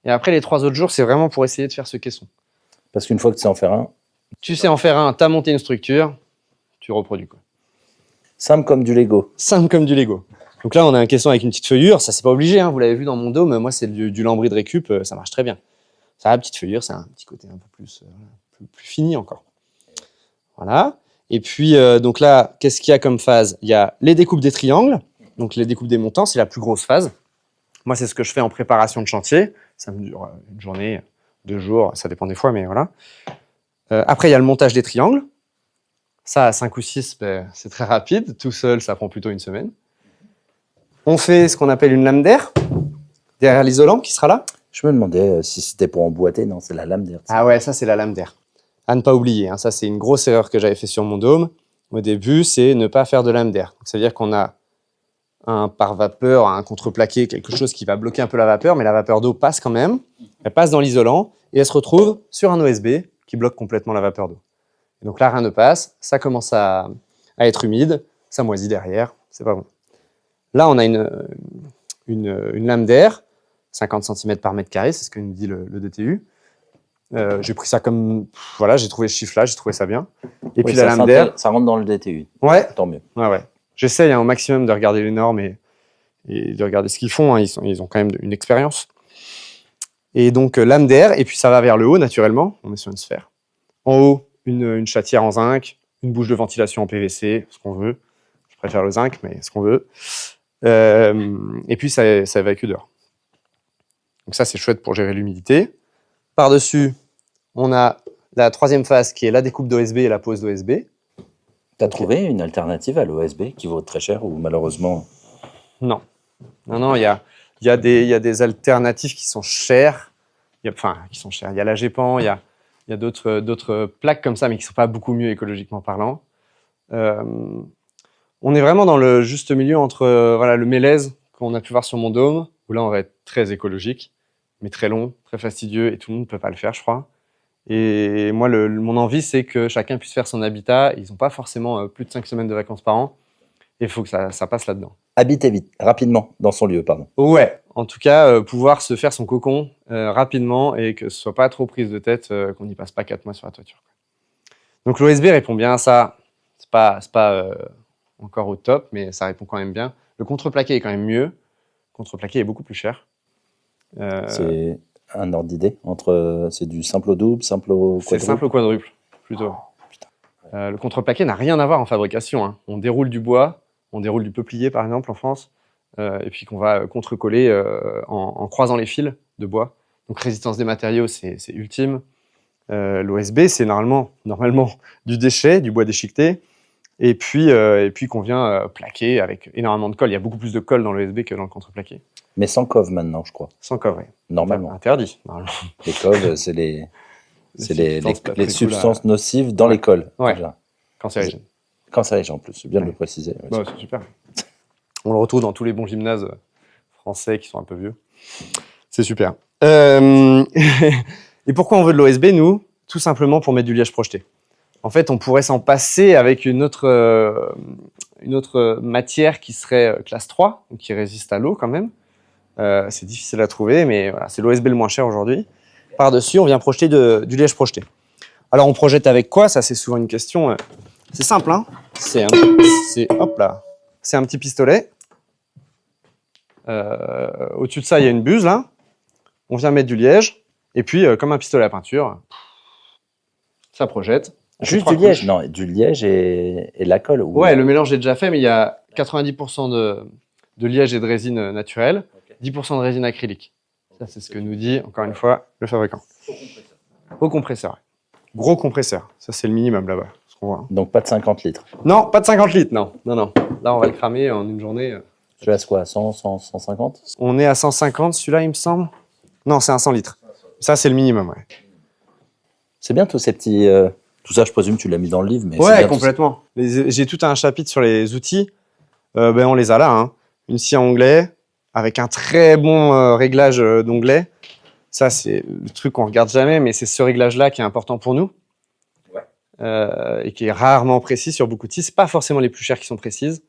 Et après, les 3 autres jours, c'est vraiment pour essayer de faire ce caisson. Parce qu'une fois que tu sais en faire un... Tu sais en faire un, tu as monté une structure, tu reproduis, quoi. Simple comme du Lego. Simple comme du Lego. Donc là, on a un caisson avec une petite feuillure. Ça, c'est pas obligé, hein. Vous l'avez vu dans mon dôme. Moi, c'est du lambris de récup. Ça marche très bien. Ça a la petite feuillure. C'est un petit côté un peu plus fini encore. Voilà. Et puis, donc là, qu'est-ce qu'il y a comme phase? Il y a les découpes des triangles. Donc, les découpes des montants, c'est la plus grosse phase. Moi, c'est ce que je fais en préparation de chantier. Ça me dure une journée, 2 jours. Ça dépend des fois, mais voilà. Après, il y a le montage des triangles. Ça, à 5 ou 6, c'est très rapide. Tout seul, ça prend plutôt une semaine. On fait ce qu'on appelle une lame d'air, derrière l'isolant qui sera là. Je me demandais si c'était pour emboîter. Non, c'est la lame d'air. Ah ouais, ça, c'est la lame d'air. À ne pas oublier, hein. Ça, c'est une grosse erreur que j'avais fait sur mon dôme. Au début, c'est ne pas faire de lame d'air. C'est-à-dire qu'on a un pare-vapeur, un contreplaqué, quelque chose qui va bloquer un peu la vapeur, mais la vapeur d'eau passe quand même. Elle passe dans l'isolant et elle se retrouve sur un OSB qui bloque complètement la vapeur d'eau. Et donc là, rien ne passe, ça commence à être humide, ça moisit derrière, c'est pas bon. Là, on a une lame d'air, 50 cm par mètre carré, c'est ce que nous dit le DTU. J'ai pris ça comme... Voilà, j'ai trouvé ce chiffre-là, j'ai trouvé ça bien. Et puis la lame d'air... Ça rentre dans le DTU. Ouais. Tant mieux. Ouais. J'essaye au maximum de regarder les normes et de regarder ce qu'ils font. Hein. Ils ont quand même une expérience. Et donc, lame d'air, et puis ça va vers le haut, naturellement. On est sur une sphère. En haut, une chatière en zinc, une bouche de ventilation en PVC, ce qu'on veut. Je préfère le zinc, mais ce qu'on veut. Et puis, ça évacue dehors. Donc ça, c'est chouette pour gérer l'humidité. Par-dessus, on a la 3e phase qui est la découpe d'OSB et la pose d'OSB. Tu as trouvé une alternative à l'OSB qui vaut très cher ou malheureusement... Non, il y a des alternatives qui sont chères. Qui sont chères. Il y a la GEPAN, il y a d'autres plaques comme ça, mais qui ne sont pas beaucoup mieux écologiquement parlant. On est vraiment dans le juste milieu entre le mélèze qu'on a pu voir sur mon dôme, où là on va être très écologique, mais très long, très fastidieux, et tout le monde ne peut pas le faire, je crois. Et moi, mon envie, c'est que chacun puisse faire son habitat. Ils n'ont pas forcément plus de 5 semaines de vacances par an. Et il faut que ça passe là-dedans. Habiter vite, rapidement, dans son lieu, pardon. Ouais, en tout cas, pouvoir se faire son cocon rapidement et que ce soit pas trop prise de tête, qu'on n'y passe pas 4 mois sur la toiture. Donc l'OSB répond bien à ça. C'est pas encore au top, mais ça répond quand même bien. Le contreplaqué est quand même mieux. Le contreplaqué est beaucoup plus cher. C'est un ordre d'idée c'est du simple au double, simple au quadruple. C'est simple au quadruple, plutôt. Le contreplaqué n'a rien à voir en fabrication. Hein. On déroule du bois, on déroule du peuplier par exemple en France, et puis qu'on va contrecoller en croisant les fils de bois. Donc résistance des matériaux, c'est ultime. L'OSB, c'est normalement du déchet, du bois déchiqueté, et puis qu'on vient plaquer avec énormément de colle. Il y a beaucoup plus de colle dans l'OSB que dans le contreplaqué. Mais sans cove maintenant, je crois. Sans cove, oui. Normalement. Interdit. Normalement. Les coves, c'est les substances nocives dans les cols. Ouais. Cancérigènes. Cancérigènes en plus, c'est bien de le préciser. Ouais, bah, c'est super. On le retrouve dans tous les bons gymnases français qui sont un peu vieux. C'est super. Et pourquoi on veut de l'OSB, nous? Tout simplement pour mettre du liège projeté. En fait, on pourrait s'en passer avec une autre matière qui serait classe 3, donc qui résiste à l'eau quand même. C'est difficile à trouver, mais voilà, c'est l'OSB le moins cher aujourd'hui. Par-dessus, on vient projeter du liège projeté. Alors, on projette avec quoi? Ça, c'est souvent une question. C'est simple, hein. C'est un petit pistolet. Au-dessus de ça, il y a une buse, là. On vient mettre du liège. Et puis, comme un pistolet à peinture, ça projette. Juste du liège? Non, du liège et de la colle. Ouais, le mélange est déjà fait, mais il y a 90% de liège et de résine naturelle, 10% de résine acrylique. Ça, c'est ce que nous dit, encore une fois, le fabricant. Au compresseur. Ouais. Gros compresseur. Ça, c'est le minimum là-bas. Ce qu'on voit. Donc, pas de 50 litres? Non, pas de 50 litres, non. Non. Là, on va le cramer en une journée. Tu laisses quoi? 100, 150? On est à 150, celui-là, il me semble. Non, c'est un 100 litres. Ça, c'est le minimum, ouais. C'est bien tous ces petits... Tout ça, je présume, tu l'as mis dans le livre. Mais ouais, complètement. J'ai tout un chapitre sur les outils. On les a là. Hein. Une scie à onglet avec un très bon réglage d'onglet. Ça, c'est le truc qu'on regarde jamais, mais c'est ce réglage-là qui est important pour nous. Ouais. Et qui est rarement précis sur beaucoup de scies. C'est pas forcément les plus chères qui sont précises.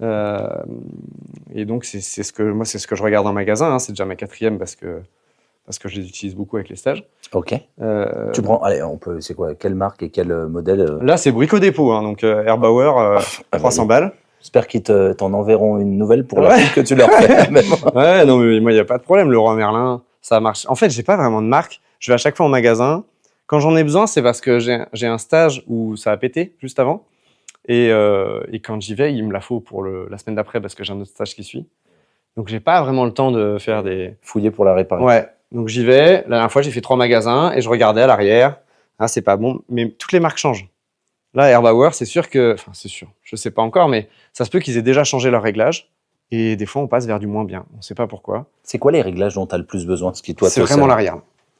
Et donc, c'est ce que je regarde en magasin. Hein. C'est déjà ma 4e parce que je les utilise beaucoup avec les stages. Ok. Tu prends, allez, c'est quoi? Quelle marque et quel modèle? Là, c'est Brico Dépôt, hein, donc Erbauer, 300 balles. J'espère qu'ils t'en enverront une nouvelle pour la pub que tu leur fais. Ouais, non, mais moi, il n'y a pas de problème. Le Leroy Merlin, ça marche. En fait, j'ai pas vraiment de marque. Je vais à chaque fois en magasin. Quand j'en ai besoin, c'est parce que j'ai un stage où ça a pété juste avant. Et quand j'y vais, il me la faut pour la semaine d'après parce que j'ai un autre stage qui suit. Donc, j'ai pas vraiment le temps de faire des... Fouiller pour la réparer. Ouais. Donc, j'y vais. La dernière fois, j'ai fait 3 magasins et je regardais à l'arrière. Ah, c'est pas bon. Mais toutes les marques changent. Là, Erbauer, c'est sûr que... Enfin, c'est sûr. Je sais pas encore, mais ça se peut qu'ils aient déjà changé leur réglage. Et des fois, on passe vers du moins bien. On sait pas pourquoi. C'est quoi les réglages dont tu as le plus besoin? C'est vraiment l'arrière.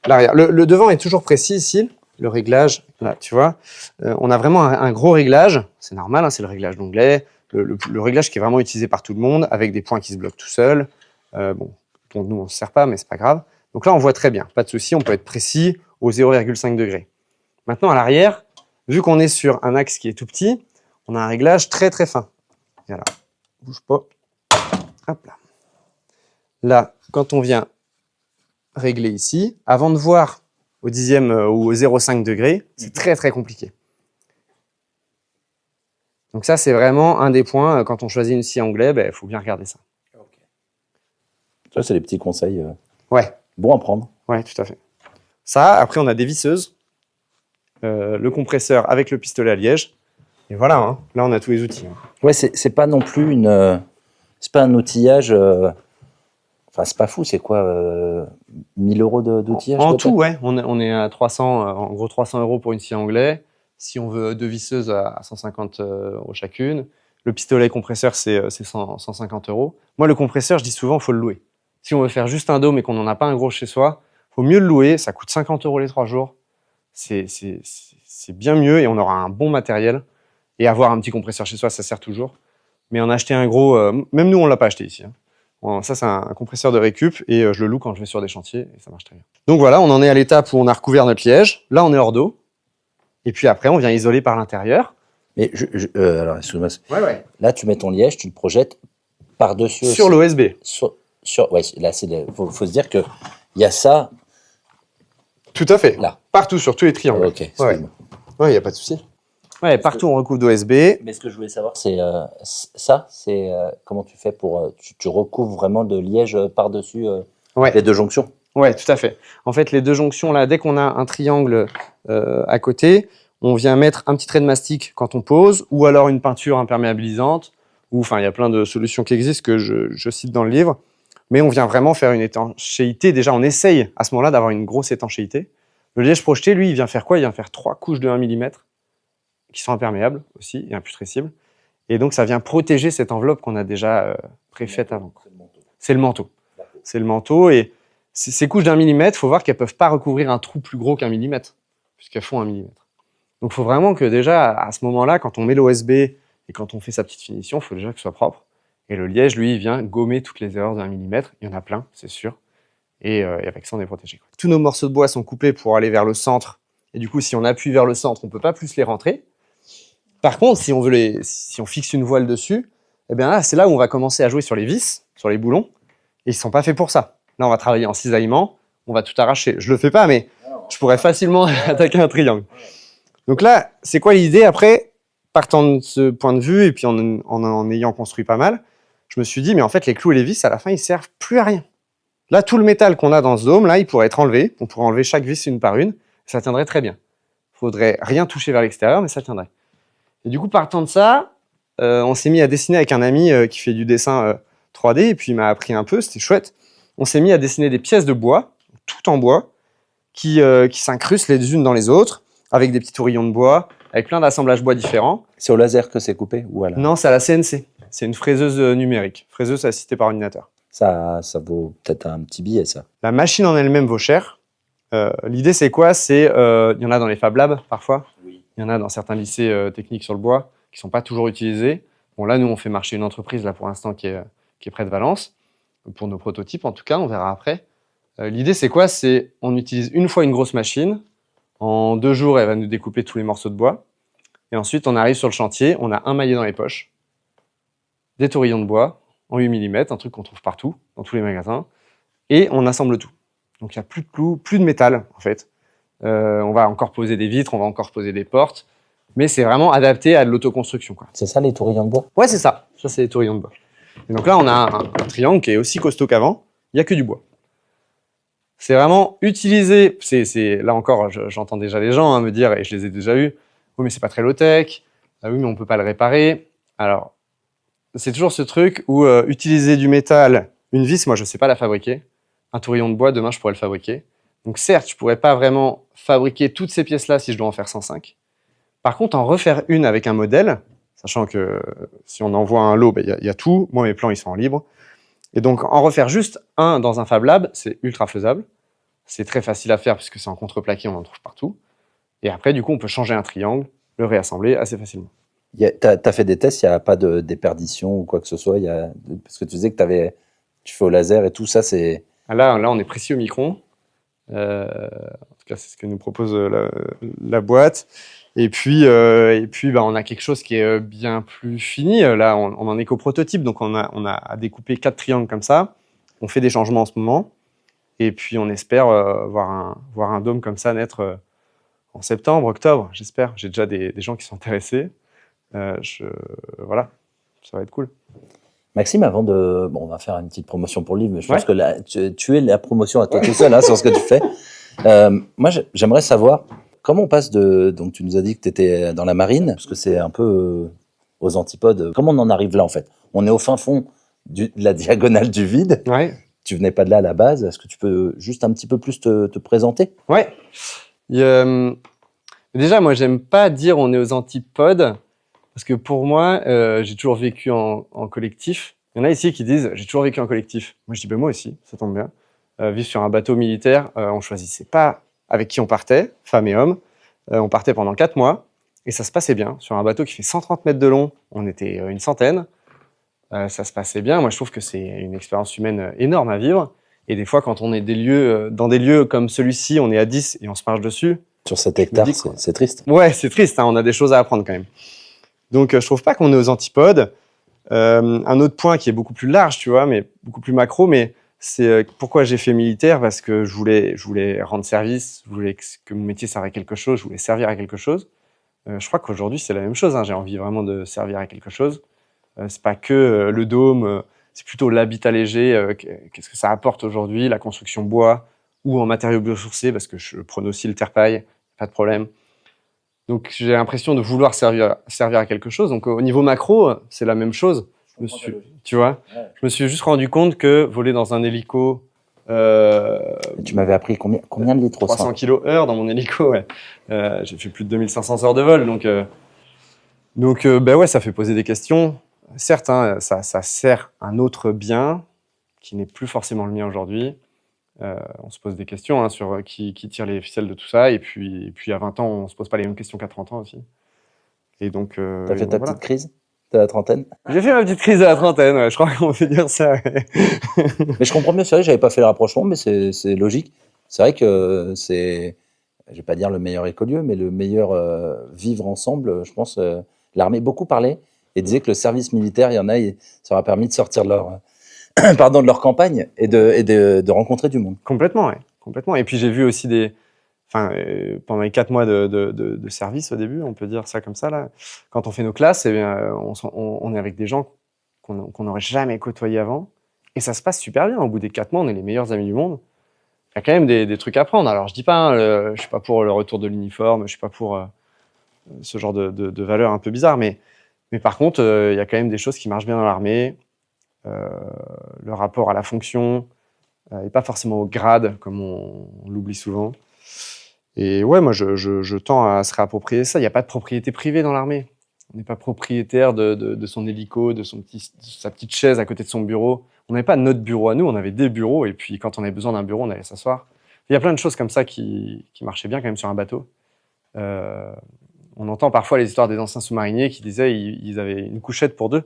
Le devant est toujours précis ici. Le réglage, là, tu vois. On a vraiment un gros réglage. C'est normal, hein, c'est le réglage d'onglet. Le réglage qui est vraiment utilisé par tout le monde, avec des points qui se bloquent tout seuls. Pour nous, on ne se sert pas, mais c'est pas grave. Donc là, on voit très bien. Pas de souci, on peut être précis au 0,5 degré. Maintenant, à l'arrière, vu qu'on est sur un axe qui est tout petit, on a un réglage très très fin. Voilà. Bouge pas. Hop là. Là, quand on vient régler ici, avant de voir au 10e ou au 0,5 degré, c'est très très compliqué. Donc ça, c'est vraiment un des points. Quand on choisit une scie anglais, il faut bien regarder ça. Okay. Ça, c'est les petits conseils. Ouais. Bon à prendre. Ouais, tout à fait. Ça, après, on a des visseuses, le compresseur avec le pistolet à liège. Et voilà, hein. Là, on a tous les outils. Hein. Ouais, c'est pas non plus c'est pas un outillage... Enfin, c'est pas fou, c'est quoi 1000 € d'outillage? En tout, ouais. On est à 300, en gros 300 € pour une scie anglais. Si on veut 2 visseuses à 150 € chacune. Le pistolet compresseur, c'est 150 €. Moi, le compresseur, je dis souvent, il faut le louer. Si on veut faire juste un dôme et qu'on n'en a pas un gros chez soi, il faut mieux le louer. Ça coûte 50 € les 3 jours. C'est bien mieux et on aura un bon matériel. Et avoir un petit compresseur chez soi, ça sert toujours. Mais en acheter un gros, même nous, on ne l'a pas acheté ici. Hein. Ça, c'est un compresseur de récup et je le loue quand je vais sur des chantiers et ça marche très bien. Donc voilà, on en est à l'étape où on a recouvert notre liège. Là, on est hors d'eau. Et puis après, on vient isoler par l'intérieur. Mais alors, excuse-moi. Ouais. Là, tu mets ton liège, tu le projettes par-dessus. Sur l'OSB. Ouais, là, faut se dire qu'il y a ça. Tout à fait. Là. Partout, sur tous les triangles. Ok, excuse-moi. Ouais, il n'y a pas de souci. Ouais, partout, on recouvre d'OSB. Mais ce que je voulais savoir, c'est comment tu fais pour... tu recouvres vraiment de liège par-dessus les deux jonctions? Ouais, tout à fait. En fait, les deux jonctions, là, dès qu'on a un triangle à côté, on vient mettre un petit trait de mastic quand on pose, ou alors une peinture imperméabilisante, ou enfin, il y a plein de solutions qui existent que je cite dans le livre, mais on vient vraiment faire une étanchéité. Déjà, on essaye à ce moment-là d'avoir une grosse étanchéité. Le liège projeté, lui, il vient faire quoi? Il vient faire 3 couches de 1 mm, qui sont imperméables aussi et imputrescibles. Et donc, ça vient protéger cette enveloppe qu'on a déjà préfaite avant. C'est le manteau. C'est le manteau. Et ces couches d'1 mm, il faut voir qu'elles ne peuvent pas recouvrir un trou plus gros qu'1 mm, puisqu'elles font 1 mm. Donc, il faut vraiment que déjà, à ce moment-là, quand on met l'OSB et quand on fait sa petite finition, il faut déjà que ce soit propre. Et le liège, lui, il vient gommer toutes les erreurs d'1 mm. Il y en a plein, c'est sûr. Et avec ça, on est protégé. Tous nos morceaux de bois sont coupés pour aller vers le centre Et du coup, si on appuie vers le centre, on peut pas plus les rentrer. Par contre, si on fixe une voile dessus, eh bien là, c'est là où on va commencer à jouer sur les vis, sur les boulons. Et ils sont pas faits pour ça. Là, on va travailler en cisaillement, on va tout arracher. Je le fais pas, mais je pourrais facilement attaquer un triangle. Donc là, c'est quoi l'idée après? Partant de ce point de vue, et puis en ayant construit pas mal, je me suis dit, mais en fait, les clous et les vis, à la fin, ils servent plus à rien. Là, tout le métal qu'on a dans ce dôme, là, il pourrait être enlevé. On pourrait enlever chaque vis une par une. Ça tiendrait très bien. Il faudrait rien toucher vers l'extérieur, mais ça tiendrait. Et du coup, partant de ça, on s'est mis à dessiner avec un ami qui fait du dessin 3D, et puis il m'a appris un peu, c'était chouette. On s'est mis à dessiner des pièces de bois, tout en bois, qui s'incrustent les unes dans les autres, avec des petits tourillons de bois, avec plein d'assemblages bois différents. C'est au laser que c'est coupé ou à la... Non, c'est à la CNC. C'est une fraiseuse numérique, fraiseuse assistée par ordinateur. Ça vaut peut-être un petit billet, ça. La machine en elle-même vaut cher. L'idée, c'est quoi? Il y en a dans les Fab Labs, parfois. Oui. Il y en a dans certains lycées techniques sur le bois, qui ne sont pas toujours utilisés. Bon, là, nous, on fait marcher une entreprise, là, pour l'instant, qui est près de Valence, pour nos prototypes, en tout cas, on verra après. L'idée, c'est quoi? On utilise une fois une grosse machine. En 2 jours, elle va nous découper tous les morceaux de bois. Et ensuite, on arrive sur le chantier, on a un maillet dans les poches, des tourillons de bois en 8 mm, un truc qu'on trouve partout, dans tous les magasins, et on assemble tout. Donc, il n'y a plus de clous, plus de métal, en fait. On va encore poser des vitres, on va encore poser des portes, mais c'est vraiment adapté à de l'autoconstruction, quoi. C'est ça, les tourillons de bois? Ouais, c'est ça. Ça, c'est les tourillons de bois. Et donc là, on a un triangle qui est aussi costaud qu'avant. Il n'y a que du bois. C'est vraiment utiliser... Là encore, j'entends déjà les gens me dire, et je les ai déjà eus, oui, mais c'est pas très low-tech. Ah oui, mais on peut pas le réparer. Alors, c'est toujours ce truc où utiliser du métal, une vis, moi, je sais pas la fabriquer. Un tourillon de bois, demain, je pourrais le fabriquer. Donc certes, je pourrais pas vraiment fabriquer toutes ces pièces-là si je dois en faire 105. Par contre, en refaire une avec un modèle, sachant que si on envoie un lot, y a tout. Moi, mes plans, ils sont en libre. Et donc, en refaire juste un dans un Fab Lab, c'est ultra faisable. C'est très facile à faire puisque c'est en contreplaqué, on en trouve partout. Et après, du coup, on peut changer un triangle, le réassembler assez facilement. Tu as fait des tests, il n'y a pas de déperdition ou quoi que ce soit? Parce que tu disais que tu fais au laser et tout ça, c'est... Là, on est précis au micron. En tout cas, c'est ce que nous propose la boîte. Et puis, on a quelque chose qui est bien plus fini. Là, on en est qu'au prototype, donc on a à découper 4 triangles comme ça. On fait des changements en ce moment. Et puis, on espère voir un dôme comme ça naître en septembre, octobre, j'espère. J'ai déjà des gens qui sont intéressés. Voilà, ça va être cool. Maxime, avant de... Bon, on va faire une petite promotion pour le livre, mais je pense que là, tu es la promotion à toi tout seul sur ce que tu fais. Moi, j'aimerais savoir comment on passe de... Donc, tu nous as dit que tu étais dans la marine, parce que c'est un peu aux antipodes. Comment on en arrive là, en fait? On est au fin fond de la diagonale du vide. Ouais. Tu venais pas de là à la base. Est-ce que tu peux juste un petit peu plus te présenter? Ouais. Déjà, moi, j'aime pas dire on est aux antipodes, parce que pour moi, j'ai toujours vécu en collectif. Il y en a ici qui disent j'ai toujours vécu en collectif. Moi, je dis moi aussi, ça tombe bien. Vivre sur un bateau militaire, on choisissait pas avec qui on partait, femmes et hommes. On partait pendant 4 mois et ça se passait bien. Sur un bateau qui fait 130 mètres de long, on était une centaine. Ça se passait bien. Moi, je trouve que c'est une expérience humaine énorme à vivre. Et des fois, quand on est dans des lieux comme celui-ci, on est à 10 et on se marche dessus. Sur 7 hectares, c'est triste. Ouais, c'est triste. Hein, on a des choses à apprendre quand même. Donc, je trouve pas qu'on est aux antipodes. Un autre point qui est beaucoup plus large, tu vois, mais beaucoup plus macro, mais c'est pourquoi j'ai fait militaire, parce que je voulais rendre service, je voulais que mon métier serve à quelque chose, je voulais servir à quelque chose. Je crois qu'aujourd'hui, c'est la même chose. Hein, j'ai envie vraiment de servir à quelque chose. C'est pas que le dôme, c'est plutôt l'habitat léger. Qu'est-ce que ça apporte aujourd'hui, la construction bois ou en matériaux biosourcés, parce que je prône aussi le terre-paille, pas de problème. Donc, j'ai l'impression de vouloir servir à quelque chose. Donc, au niveau macro, c'est la même chose. Tu vois, je me suis juste rendu compte que voler dans un hélico... tu m'avais appris combien de litres au 300 km/h dans mon hélico, ouais. J'ai fait plus de 2500 heures de vol. Donc ouais, ça fait poser des questions. Certes, hein, ça sert un autre bien qui n'est plus forcément le mien aujourd'hui. On se pose des questions sur qui tire les ficelles de tout ça. Et puis à 20 ans, on ne se pose pas les mêmes questions qu'à 30 ans aussi. Et donc, t'as fait ta petite crise de la trentaine? J'ai fait ma petite crise de la trentaine, ouais, je crois qu'on peut dire ça. Ouais. Mais je comprends bien, c'est vrai, j'avais pas fait le rapprochement, mais c'est logique. C'est vrai que je vais pas dire le meilleur écolieu, mais le meilleur vivre ensemble. Je pense l'armée beaucoup parlait et disait que le service militaire, il y en a, ça leur a permis de sortir de leur, pardon, de leur campagne et de rencontrer du monde. Complètement, ouais. Complètement. Et puis j'ai vu aussi pendant les 4 mois de service au début, on peut dire ça comme ça, là, quand on fait nos classes, eh bien, on est avec des gens qu'on n'aurait jamais côtoyés avant. Et ça se passe super bien. Au bout des 4 mois, on est les meilleurs amis du monde. Il y a quand même des trucs à apprendre. Alors, je dis pas, je suis pas pour le retour de l'uniforme, je suis pas pour ce genre de valeurs un peu bizarres, mais par contre, il y a quand même des choses qui marchent bien dans l'armée. Le rapport à la fonction, et pas forcément au grade, comme on l'oublie souvent. Et ouais, moi, je tends à se réapproprier ça. Il n'y a pas de propriété privée dans l'armée. On n'est pas propriétaire de son hélico, de sa petite chaise à côté de son bureau. On n'avait pas notre bureau à nous, on avait des bureaux. Et puis, quand on avait besoin d'un bureau, on allait s'asseoir. Il y a plein de choses comme ça qui marchaient bien quand même sur un bateau. On entend parfois les histoires des anciens sous-mariniers qui disaient ils avaient une couchette pour 2.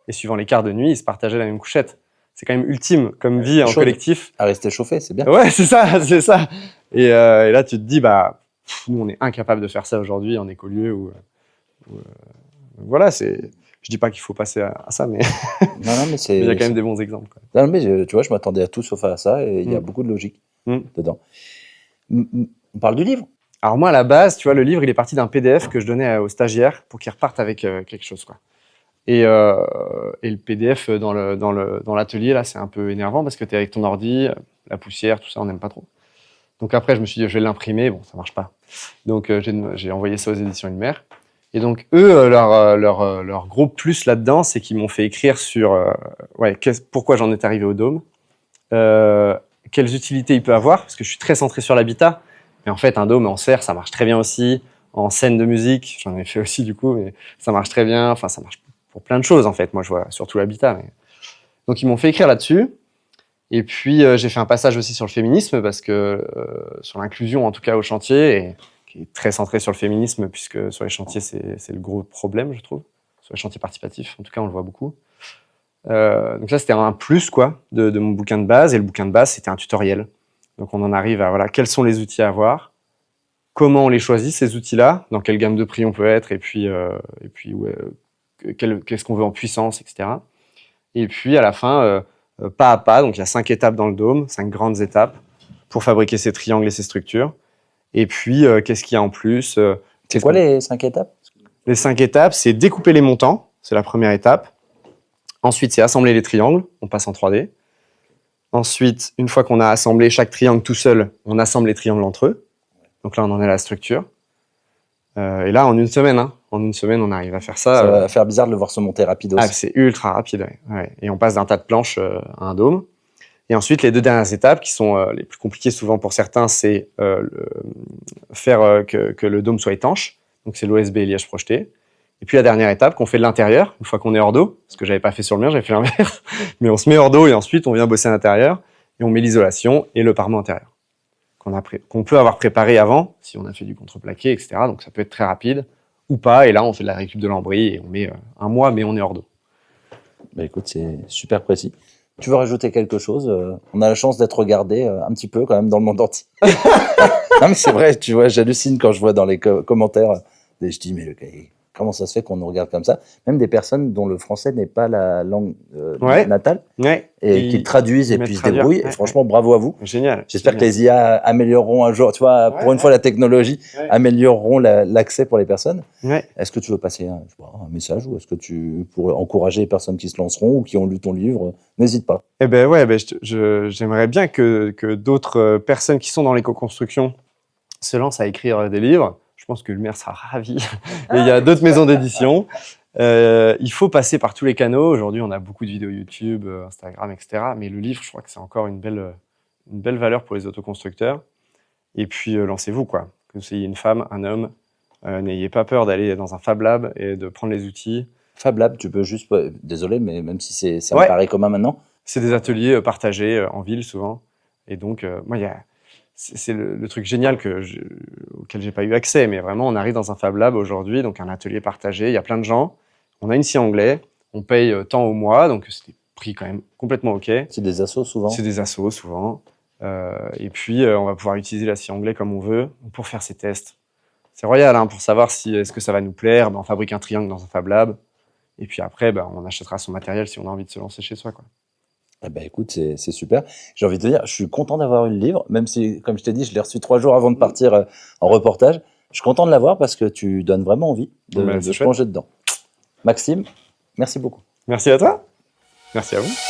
Et suivant les quarts de nuit, ils se partageaient la même couchette. C'est quand même ultime comme vie en collectif. À rester chauffé, c'est bien. Ouais, c'est ça, c'est ça. Et là, tu te dis, nous, on est incapable de faire ça aujourd'hui en écolieu. Voilà, je dis pas qu'il faut passer à ça, mais non, mais il y a quand même des bons exemples. Quoi. Non, mais tu vois, je m'attendais à tout sauf à ça, et il y a beaucoup de logique dedans. On parle du livre. Alors moi, à la base, tu vois, le livre, il est parti d'un PDF que je donnais aux stagiaires pour qu'ils repartent avec quelque chose, quoi. Et le PDF dans l'atelier, là, c'est un peu énervant parce que tu es avec ton ordi, la poussière, tout ça, on n'aime pas trop. Donc après, je me suis dit, je vais l'imprimer. Bon, ça marche pas. Donc j'ai envoyé ça aux éditions Une Mer. Et donc eux, leur gros plus là-dedans, c'est qu'ils m'ont fait écrire sur pourquoi j'en étais arrivé au Dôme, quelles utilités il peut avoir, parce que je suis très centré sur l'habitat. Mais en fait, un dôme en serre, ça marche très bien aussi. En scène de musique, j'en ai fait aussi du coup, mais ça marche très bien. Enfin, ça marche pour plein de choses en fait. Moi, je vois surtout l'habitat. Mais... Donc, ils m'ont fait écrire là-dessus. Et puis, j'ai fait un passage aussi sur le féminisme, parce que sur l'inclusion, en tout cas au chantier, et qui est très centré sur le féminisme, puisque sur les chantiers, c'est le gros problème, je trouve. Sur les chantiers participatifs, en tout cas, on le voit beaucoup. Donc ça, c'était un plus quoi, de mon bouquin de base. Et le bouquin de base, c'était un tutoriel. Donc, on en arrive à quels sont les outils à avoir, comment on les choisit, ces outils-là, dans quelle gamme de prix on peut être, et puis qu'est-ce qu'on veut en puissance, etc. Et puis, à la fin, pas à pas, donc il y a 5 étapes dans le dôme, 5 grandes étapes pour fabriquer ces triangles et ces structures. Et puis, qu'est-ce qu'il y a en plus C'est quoi les 5 étapes? Les 5 étapes, c'est découper les montants, c'est la première étape. Ensuite, c'est assembler les triangles, on passe en 3D. Ensuite, une fois qu'on a assemblé chaque triangle tout seul, on assemble les triangles entre eux. Donc là, on en est à la structure. Et là, en une semaine, on arrive à faire ça. Ça va faire bizarre de le voir se monter rapidos. Ah, c'est ultra rapide, ouais. Et on passe d'un tas de planches à un dôme. Et ensuite, les 2 dernières étapes, qui sont les plus compliquées souvent pour certains, c'est faire que le dôme soit étanche. Donc, c'est l'OSB et liège projeté. Et puis, la dernière étape, qu'on fait de l'intérieur, une fois qu'on est hors d'eau, parce que j'avais pas fait sur le mien, j'avais fait l'inverse. Mais on se met hors d'eau et ensuite, on vient bosser à l'intérieur et on met l'isolation et le parement intérieur. Qu'on peut avoir préparé avant, si on a fait du contreplaqué, etc. Donc, ça peut être très rapide ou pas. Et là, on fait de la récup de lambris et on met un mois, mais on est hors d'eau. Bah écoute, c'est super précis. Tu veux rajouter quelque chose? On a la chance d'être regardé un petit peu quand même dans le monde entier. Non mais c'est vrai, tu vois, j'hallucine quand je vois dans les commentaires. Je dis mais comment ça se fait qu'on nous regarde comme ça? Même des personnes dont le français n'est pas la langue natale, et qui traduisent et puis se débrouillent. Et franchement, bravo à vous. Génial. J'espère que les IA amélioreront un jour, tu vois, pour une fois la technologie amélioreront l'accès pour les personnes. Est-ce que tu veux passer un message, ou est-ce que pour encourager les personnes qui se lanceront ou qui ont lu ton livre, n'hésite pas. Eh ben ouais, j'aimerais bien que d'autres personnes qui sont dans l'éco-construction se lancent à écrire des livres. Je pense que Ulmer sera ravi. Et il y a d'autres maisons d'édition. Il faut passer par tous les canaux. Aujourd'hui, on a beaucoup de vidéos YouTube, Instagram, etc. Mais le livre, je crois que c'est encore une belle valeur pour les autoconstructeurs. Et puis, lancez-vous, quoi. Que vous soyez une femme, un homme, n'ayez pas peur d'aller dans un Fab Lab et de prendre les outils. Fab Lab, tu peux juste... Désolé, mais même si ça me paraît commun maintenant. C'est des ateliers partagés en ville, souvent. Et donc, moi, c'est le truc génial auquel j'ai pas eu accès, mais vraiment, on arrive dans un Fab Lab aujourd'hui, donc un atelier partagé, il y a plein de gens, on a une scie anglais, on paye tant au mois, donc c'est des prix quand même complètement OK. C'est des assos souvent? C'est des assos souvent. Et puis, on va pouvoir utiliser la scie anglais comme on veut pour faire ces tests. C'est royal, hein, pour savoir si est-ce que ça va nous plaire. On fabrique un triangle dans un Fab Lab. Et puis après, on achètera son matériel si on a envie de se lancer chez soi, quoi. Eh ben, écoute, c'est super. J'ai envie de te dire, je suis content d'avoir eu le livre, même si, comme je t'ai dit, je l'ai reçu 3 jours avant de partir en reportage. Je suis content de l'avoir parce que tu donnes vraiment envie de se plonger dedans. Maxime, merci beaucoup. Merci à toi. Merci à vous.